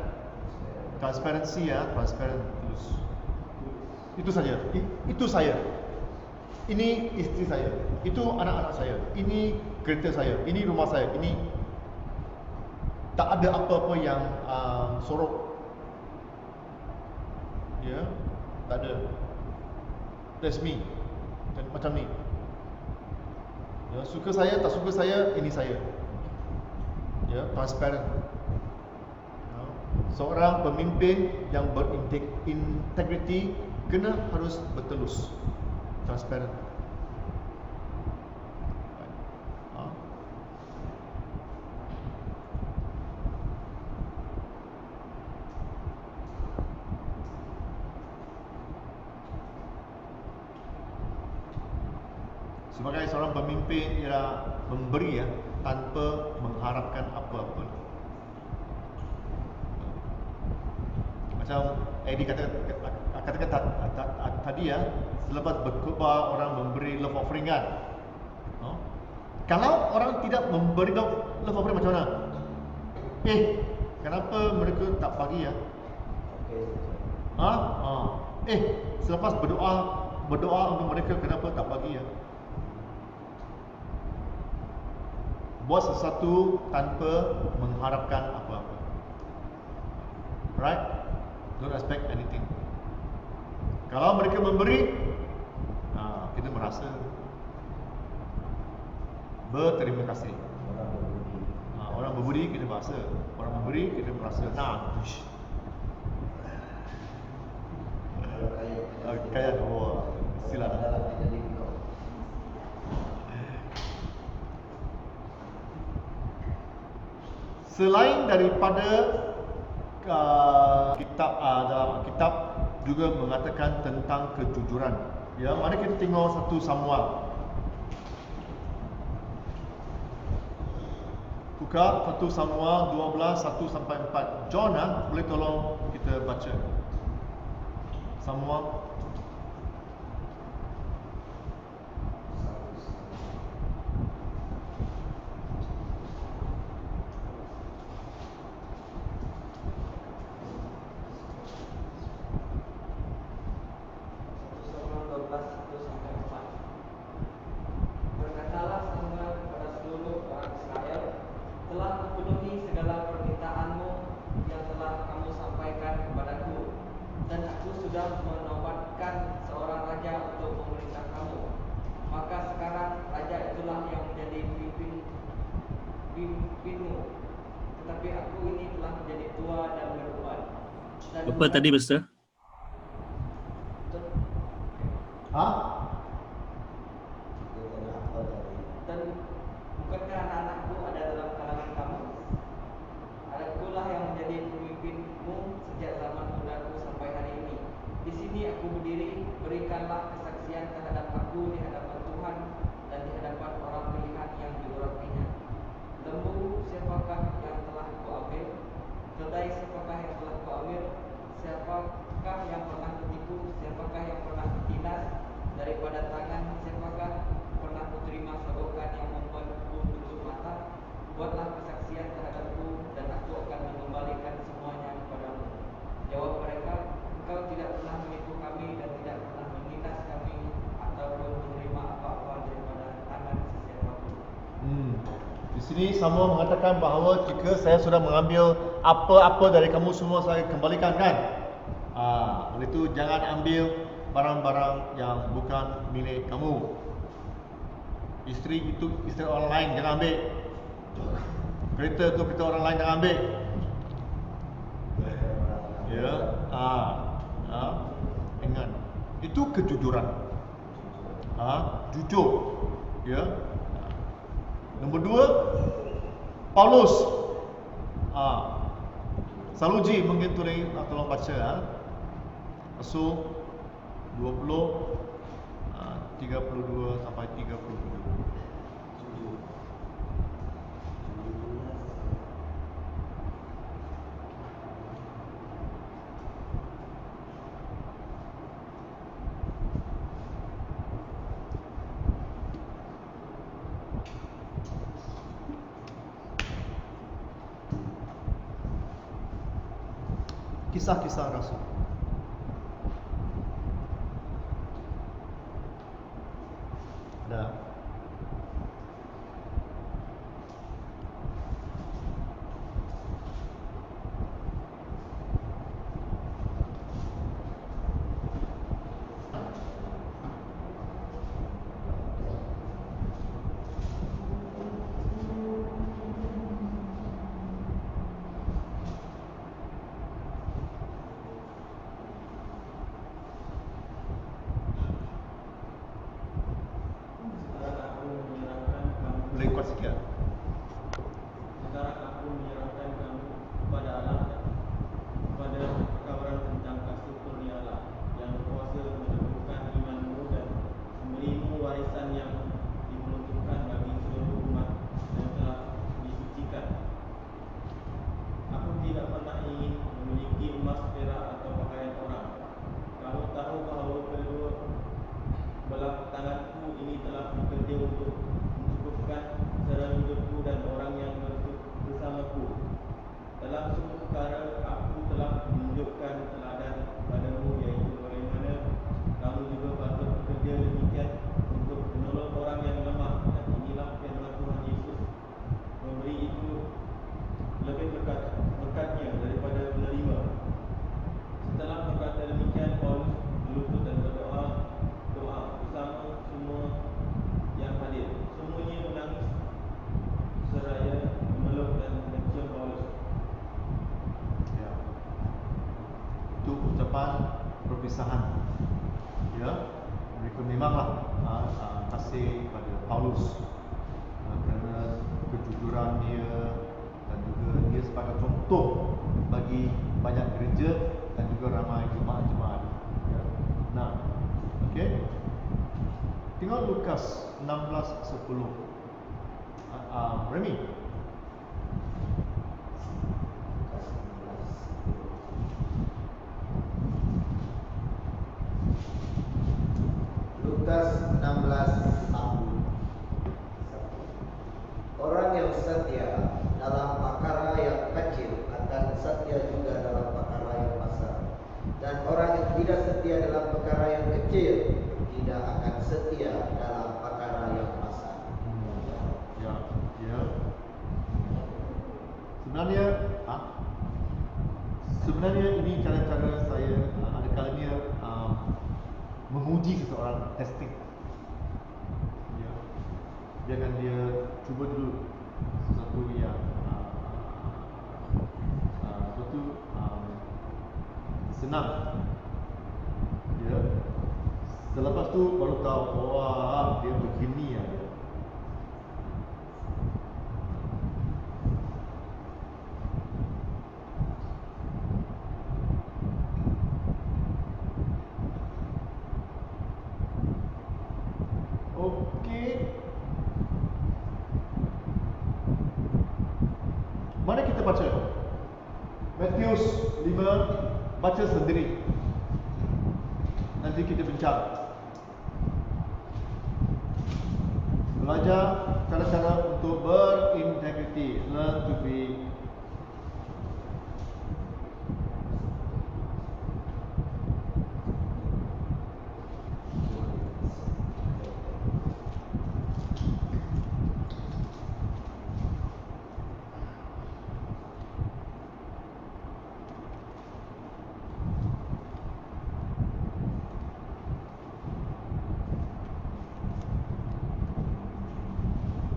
Transparansi, ya, transparent, telus. Itu saja. Itu saya. Ini isteri saya. Itu anak-anak saya. Ini kereta saya. Ini rumah saya. Ini tak ada apa-apa yang sorok. Ya, tak ada. That's me. Macam ni. Ya, suka saya, tak suka saya, ini saya. Ya, transparent. Seorang pemimpin yang berintegriti harus bertelus, transparent. Sebagai seorang pemimpin ialah memberi, ya, tanpa mengharapkan apa-apa. Macam Eddie katakan tadi, ya, selepas berkhutbah orang memberi love offering kan. Kalau orang tidak memberi love offering, macam mana? Kenapa mereka tak bagi, ya? Ha? Ha. Selepas berdoa untuk mereka, kenapa tak bagi ya? Buat sesuatu tanpa mengharapkan apa-apa. Right? Don't expect anything. Kalau mereka memberi, kita merasa berterima kasih. Orang berbudi kita merasa, orang memberi kita merasa. Kaya silakan. Selain daripada dalam kitab juga mengatakan tentang kejujuran. Ya, mari kita tengok satu Samuel. Buka 1 Samuel 12 1 sampai 4. John, boleh tolong kita baca. Samuel. Berkatalah Samuel kepada seluruh orang Israel, telah kupenuhi segala permintaanmu yang telah kamu sampaikan kepadaku, dan aku sudah menobatkan seorang raja untuk memerintah kamu. Maka sekarang raja itulah yang menjadi pimpinmu. Tetapi aku ini telah menjadi tua dan beruban. Apa tadi, Mister? Dan bukankah anak-anakku ada dalam kalangan kamu? Akulah yang menjadi pemimpinmu sejak zaman mudaku sampai hari ini. Di sini aku berdiri, berikanlah kesaksian terhadap aku di hadapan Tuhan dan di hadapan orang pilihan yang diurapinya. Lembu siapakah yang telah kuambil? Keledai siapakah yang telah kuambil? Siapakah yang pernah kutipu? Siapakah yang pernah kutindas? Daripada tangan siapakah pernah kuterima sogokan yang membuatku tutup mata? Buatlah kesaksian terhadapku dan aku akan mengembalikan semuanya kepadamu. Jawab mereka, engkau tidak pernah menipu kami dan tidak pernah menindas kami ataupun menerima apa-apa daripada tangan sesiapapun. Di sini Samuel mengatakan bahawa jika saya sudah mengambil apa-apa dari kamu semua, saya kembalikan, kan? Oleh itu jangan ambil barang-barang yang bukan milik kamu. Isteri itu isteri orang lain, jangan ambil. Kereta itu kereta orang lain, jangan ambil. Ya, ingat, itu kejujuran. Jujur. Ya. Nombor 2, Paulus. Saluji mungkin tolong baca. Rasul 20 32 sampai 37. Kisah-kisah Rasul. Ada. perpisahan. Ya, mereka memanglah kasih pada Paulus kerana kejujuran dia dan juga dia sebagai contoh bagi banyak gereja dan juga ramai jemaat-jemaat. Ya. Nah, okey. Tengok Lukas 16:10. Remy. Lukas 16:1. Orang yang setia dalam perkara yang kecil akan setia juga dalam perkara yang besar. Dan orang yang tidak setia dalam perkara yang kecil tidak akan setia dalam perkara yang besar. Ya, ya. Sebenarnya ini cara-cara saya ada kalanya menguji seseorang, testing. Ya. Jangan dia cuba dulu sesuatu yang senang. Ya. Selepas tu baru tahu, wah dia begini ya. Okey. Mana kita baca? Matius 5, baca sendiri. Nanti kita bincang. Belajar cara-cara untuk berintegriti. Learn to be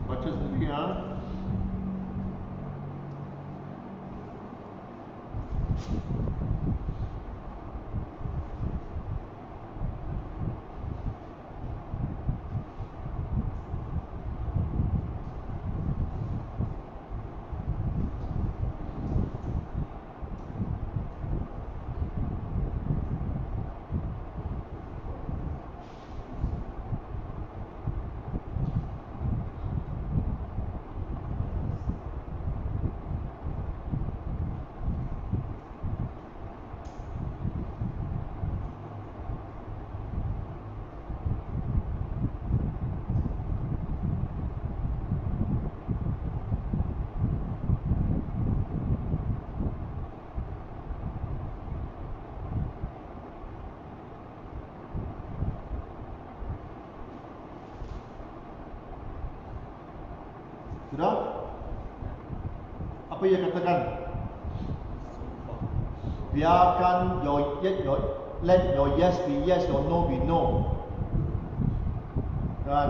baca sendiri ya. Sudah? Apa ia katakan? Biarkan let your yes be yes, your no be no. Kan?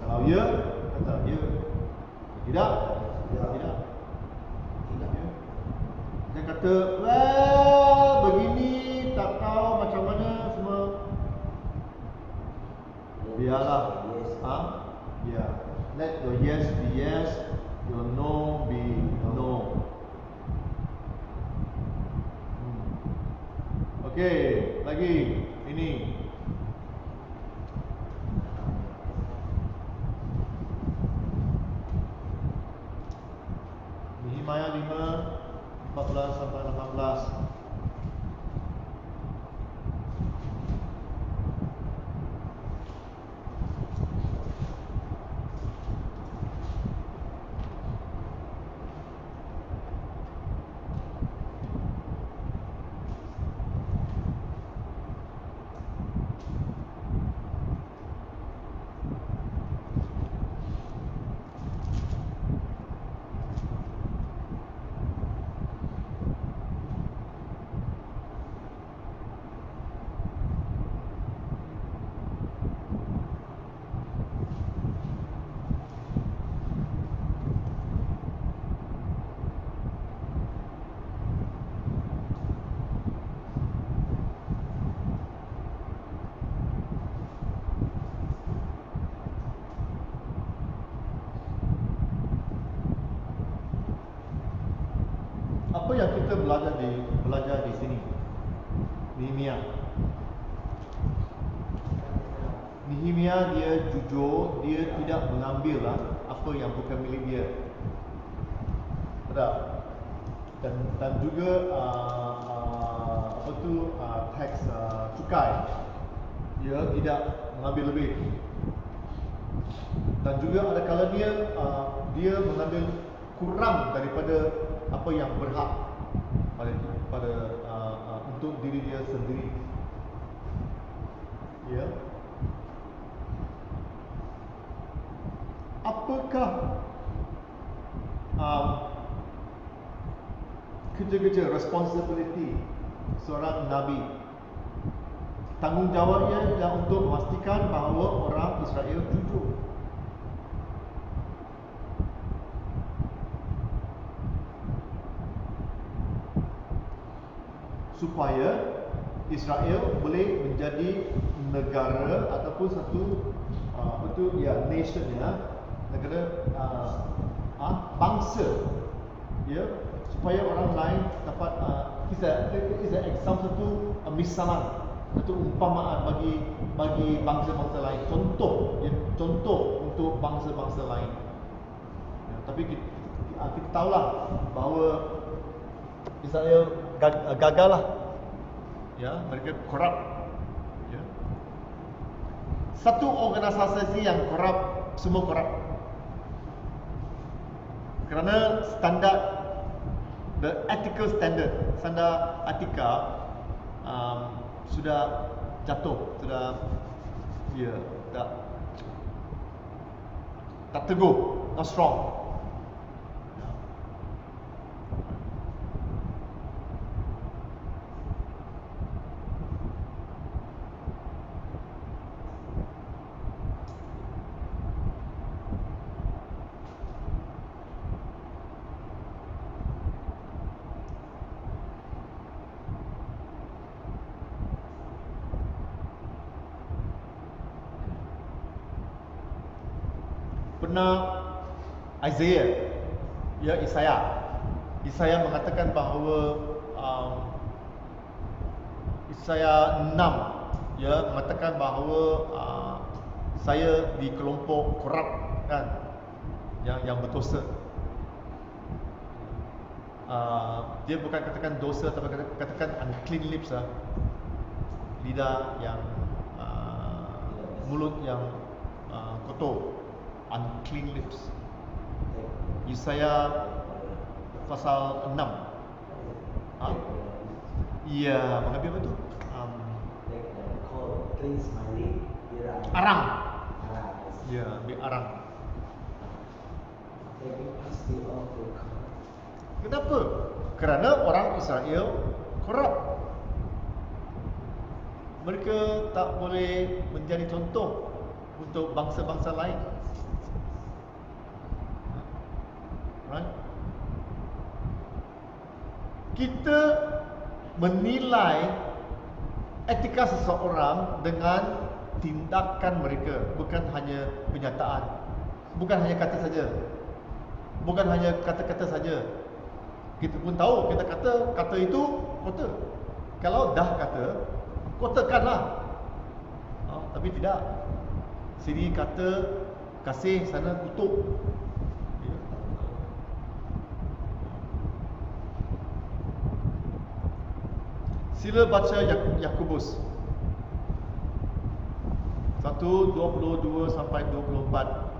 Kalau ya, kata ya. Tidak? Tidak. Ya. Dia kata, well, begini, tak tahu macam mana semua. Biarlah. Ya. Let your yes be yes, your no be no. Okey, lagi ini. Nehemia 5:14 sampai 18. Apa yang kita belajar di sini? Nehemia dia jujur, dia tidak mengambil apa yang bukan milik dia. Betul? Dan juga teks cukai, dia tidak mengambil lebih. Dan juga ada kalanya dia mengambil kurang daripada apa yang berhak pada untuk diri dia sendiri. Ya. Apakah kerja-kerja responsibility seorang Nabi? Tanggungjawabnya adalah untuk memastikan bahawa orang Israel jujur. Supaya Israel boleh menjadi negara ataupun satu nation negara bangsa, ya, supaya orang lain dapat is an example, satu misalan, satu umpamaan bagi bangsa-bangsa lain, contoh untuk bangsa-bangsa lain. Ya, tapi kita tahulah bahawa Israel gagal lah. Ya, mereka korup. Ya. Satu organisasi yang korup, semua korup. Kerana the ethical standard, standar etika sudah jatuh, sudah tak teguh, not strong. Pernah Isaiah mengatakan bahawa Isaiah 6 mengatakan bahawa saya di kelompok korup, kan, yang berdosa. Dia bukan katakan dosa, tapi katakan unclean lips, lidah yang mulut yang kotor, unclean lips. Yesaya pasal 6. Iya, mengambil apa tu? Arang. Ya, ambil arang. Kenapa? Kerana orang Israel korup. Mereka tak boleh menjadi contoh untuk bangsa-bangsa lain. Right? Kita menilai etika seseorang dengan tindakan mereka, bukan hanya penyataan, bukan hanya kata saja, bukan hanya kata-kata saja. Kita pun tahu, kita kata itu kotor. Kalau dah kata, kotorkanlah. Tapi tidak. Sini kata kasih, sana kutuk. Sila baca Yakobus 1:22 sampai 24.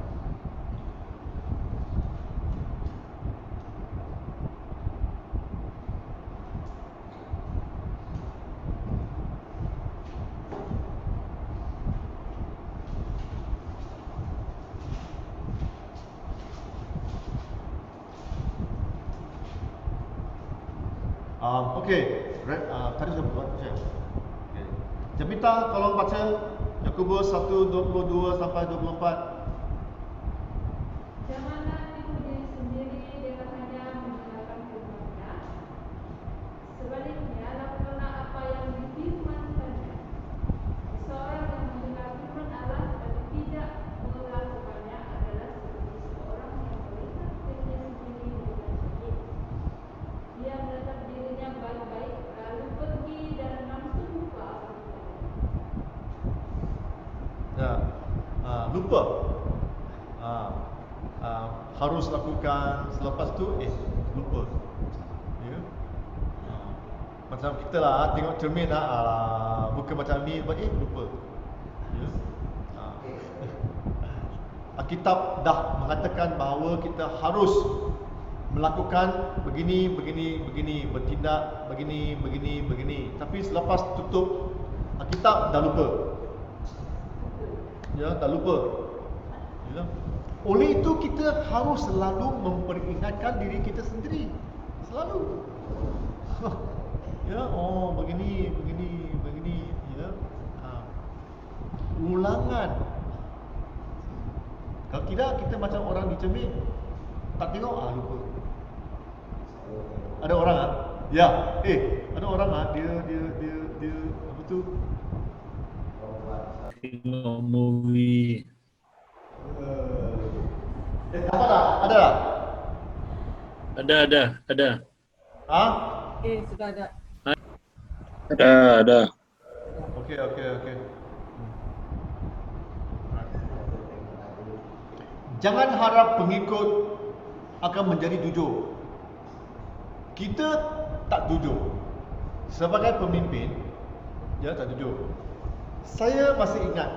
Okey, tadi sudah buat saya. Okay. Jamita, tolong baca Yakobus 1:22 sampai 24. Janganlah tipu diri sendiri dengan hanya mendengarkan firman-Nya. Sebaliknya, lakukanlah apa yang difirmankannya. Seorang yang mendengar firman Allah tetapi tidak melakukannya adalah seperti seorang yang melihat dirinya sendiri dengan sendiri. Dia meletakkan lupa. Harus lakukan, selepas tu lupa. Ya. Macam kita lah tengok cermin lah, bukan macam ni, lupa. Ya. Alkitab dah mengatakan bahawa kita harus melakukan begini, bertindak begini. Tapi selepas tutup Alkitab dah lupa. Ya, dah lupa. Ya. Oleh itu kita harus selalu memperingatkan diri kita sendiri. Selalu. Ya, begini. Ya. Ulangan. Kalau tidak, kita macam orang di cermin, tak tengok, lupa. Ada orang ya, ada orang dia apa tu? Tengok movie. Apa tak? Ada tak? Ada. Sudah ada. Ada. Okey. Jangan harap pengikut akan menjadi jujur. Kita tak jujur. Sebagai pemimpin, tak jujur. Saya masih ingat,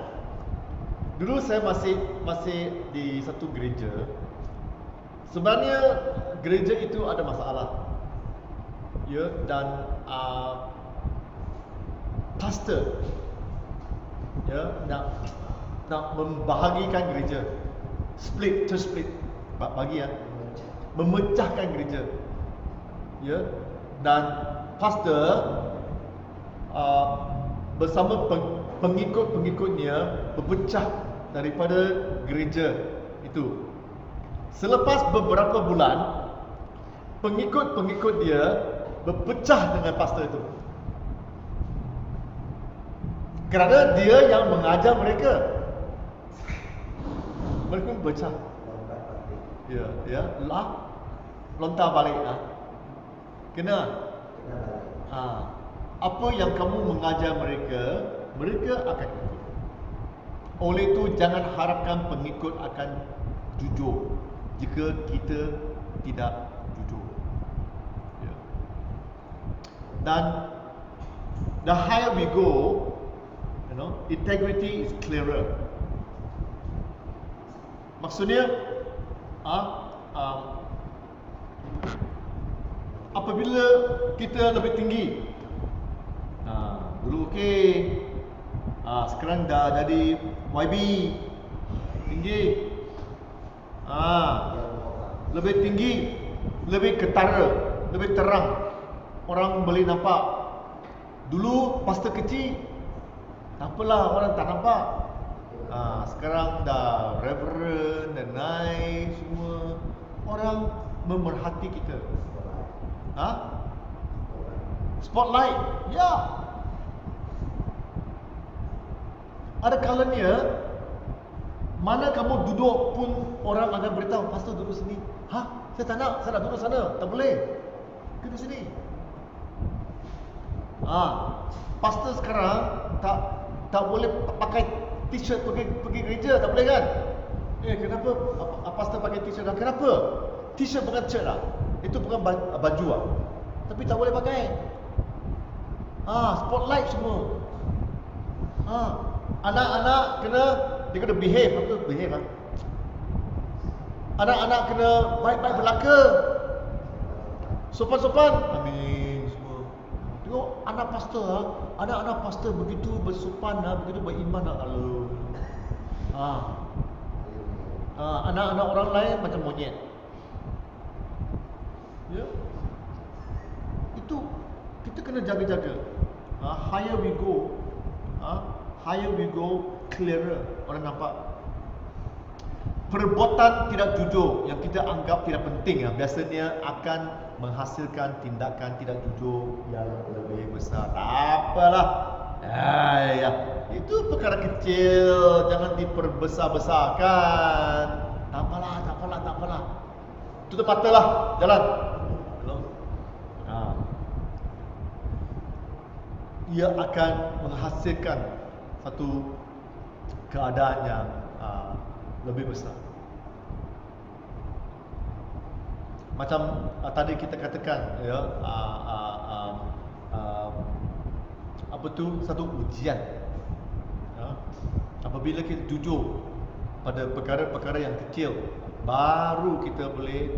dulu saya masih di satu gereja. Sebenarnya gereja itu ada masalah. Ya, dan pastor nak membahagikan gereja. Split, memecahkan gereja. Ya, dan pastor bersama pengikut-pengikutnya berpecah daripada gereja itu. Selepas beberapa bulan, pengikut-pengikut dia berpecah dengan pastor itu. Kerana dia yang mengajar mereka. Mereka berpecah. Ya, lontar balik Kena apa yang kamu mengajar mereka akan ikut. Oleh itu jangan harapkan pengikut akan jujur jika kita tidak jujur. Ya. Dan the higher we go, integrity is clearer. Maksudnya apabila kita lebih tinggi, dulu sekarang dah jadi YB tinggi, lebih tinggi, lebih ketara, lebih terang, orang boleh nampak. Dulu pastor kecil, tak apalah, orang tak nampak. Sekarang dah reverend dan naik semua, orang memerhati kita. Spotlight, ya. Ada kalanya mana kamu duduk pun orang akan beritahu, pastor duduk sini. Saya tak nak, saya nak duduk sana. Tak boleh, duduk sini. Pastor sekarang tak boleh pakai t-shirt pergi gereja, tak boleh kan? Kenapa pastor pakai t-shirt? Kenapa? T-shirt bukan shirt lah. Itu bukan baju lah. Tapi tak boleh pakai. Spotlight semua. Anak-anak dia kena behave. Apa tu behave lah? Anak-anak kena baik-baik berlaka, sopan-sopan. Amin semua. Tengok anak-anak pastor begitu bersopan, begitu beriman. Anak-anak orang lain macam monyet. Ya. Itu kita kena jaga-jaga. Higher we go, clearer orang nampak. Perbuatan tidak jujur yang kita anggap tidak penting biasanya akan menghasilkan tindakan tidak jujur yang lebih besar. Apalah. Itu perkara kecil, jangan diperbesar-besarkan. Tak apalah. Tutup matalah, jalan. Ia akan menghasilkan satu keadaan yang lebih besar. Macam tadi kita katakan ya, apa tu, satu ujian ya. Apabila kita jujur pada perkara-perkara yang kecil, baru kita boleh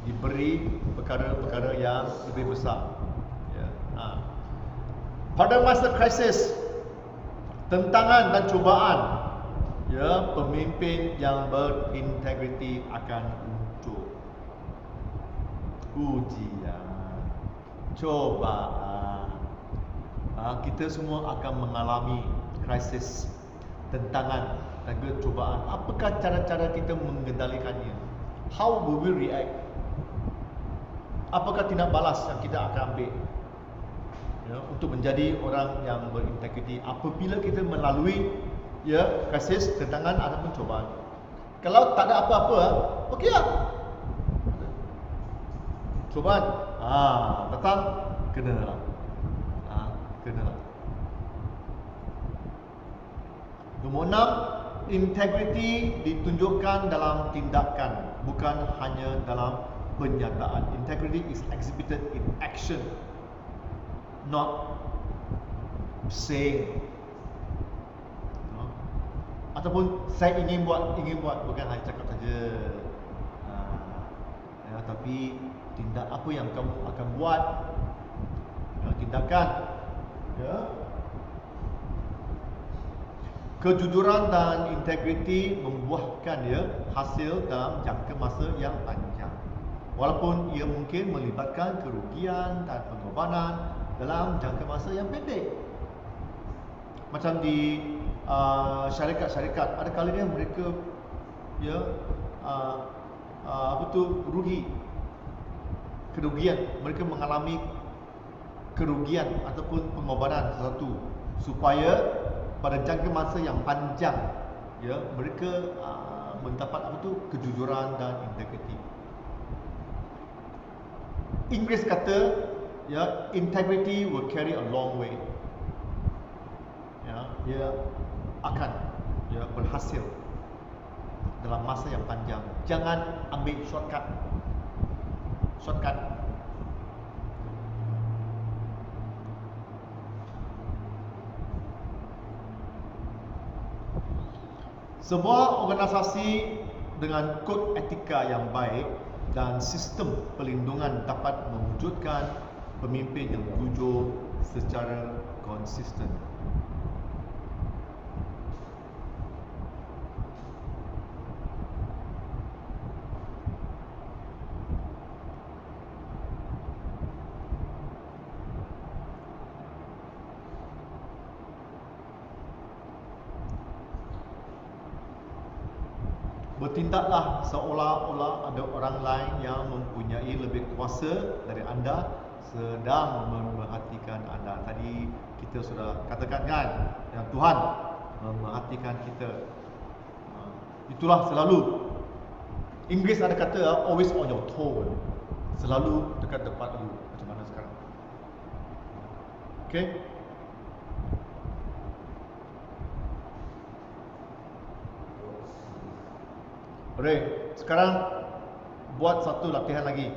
diberi perkara-perkara yang lebih besar ya. Pada masa krisis, tentangan dan cubaan ya, pemimpin yang berintegriti akan muncul. Ujian, cobaan, kita semua akan mengalami krisis, tentangan dan cubaan. Apakah cara-cara kita mengendalikannya? How will we react? Apakah tindak balas yang kita akan ambil ya, untuk menjadi orang yang berintegriti apabila kita melalui ya, krisis, tentangan ataupun cubaan? Kalau tak ada apa-apa, okey lah. Cubaan datang, kenalah. Kenalah. Nombor 6, integriti ditunjukkan dalam tindakan, bukan hanya dalam penyataan. Integrity is exhibited in action, not saying. Ataupun saya ingin buat, bukan hanya cakap saja. Ya, tapi tindak apa yang kamu akan buat, ya, tindakan ya. Kejujuran dan integriti membuahkan ya, hasil dalam jangka masa yang panjang, walaupun ia mungkin melibatkan kerugian dan pengorbanan dalam jangka masa yang pendek. Macam di syarikat-syarikat, ada kalanya mereka ya, kerugian, mereka mengalami kerugian ataupun pengorbanan sesuatu supaya pada jangka masa yang panjang ya, mereka mendapat kejujuran dan integriti. Inggris kata ya, integrity will carry a long way. Ya, dia akan ya, berhasil dalam masa yang panjang. Jangan ambil shortcut. Sebuah organisasi dengan kod etika yang baik dan sistem pelindungan dapat mewujudkan pemimpin yang jujur secara konsisten. Bertindaklah seolah-olah ada orang lain yang mempunyai lebih kuasa dari anda sedang memerhatikan anda. Tadi kita sudah katakan kan, yang Tuhan memerhatikan kita. Itulah selalu. Inggris ada kata always on your toe. Selalu dekat depan you. Macam mana sekarang? Okay? Boleh. Sekarang buat satu latihan lagi.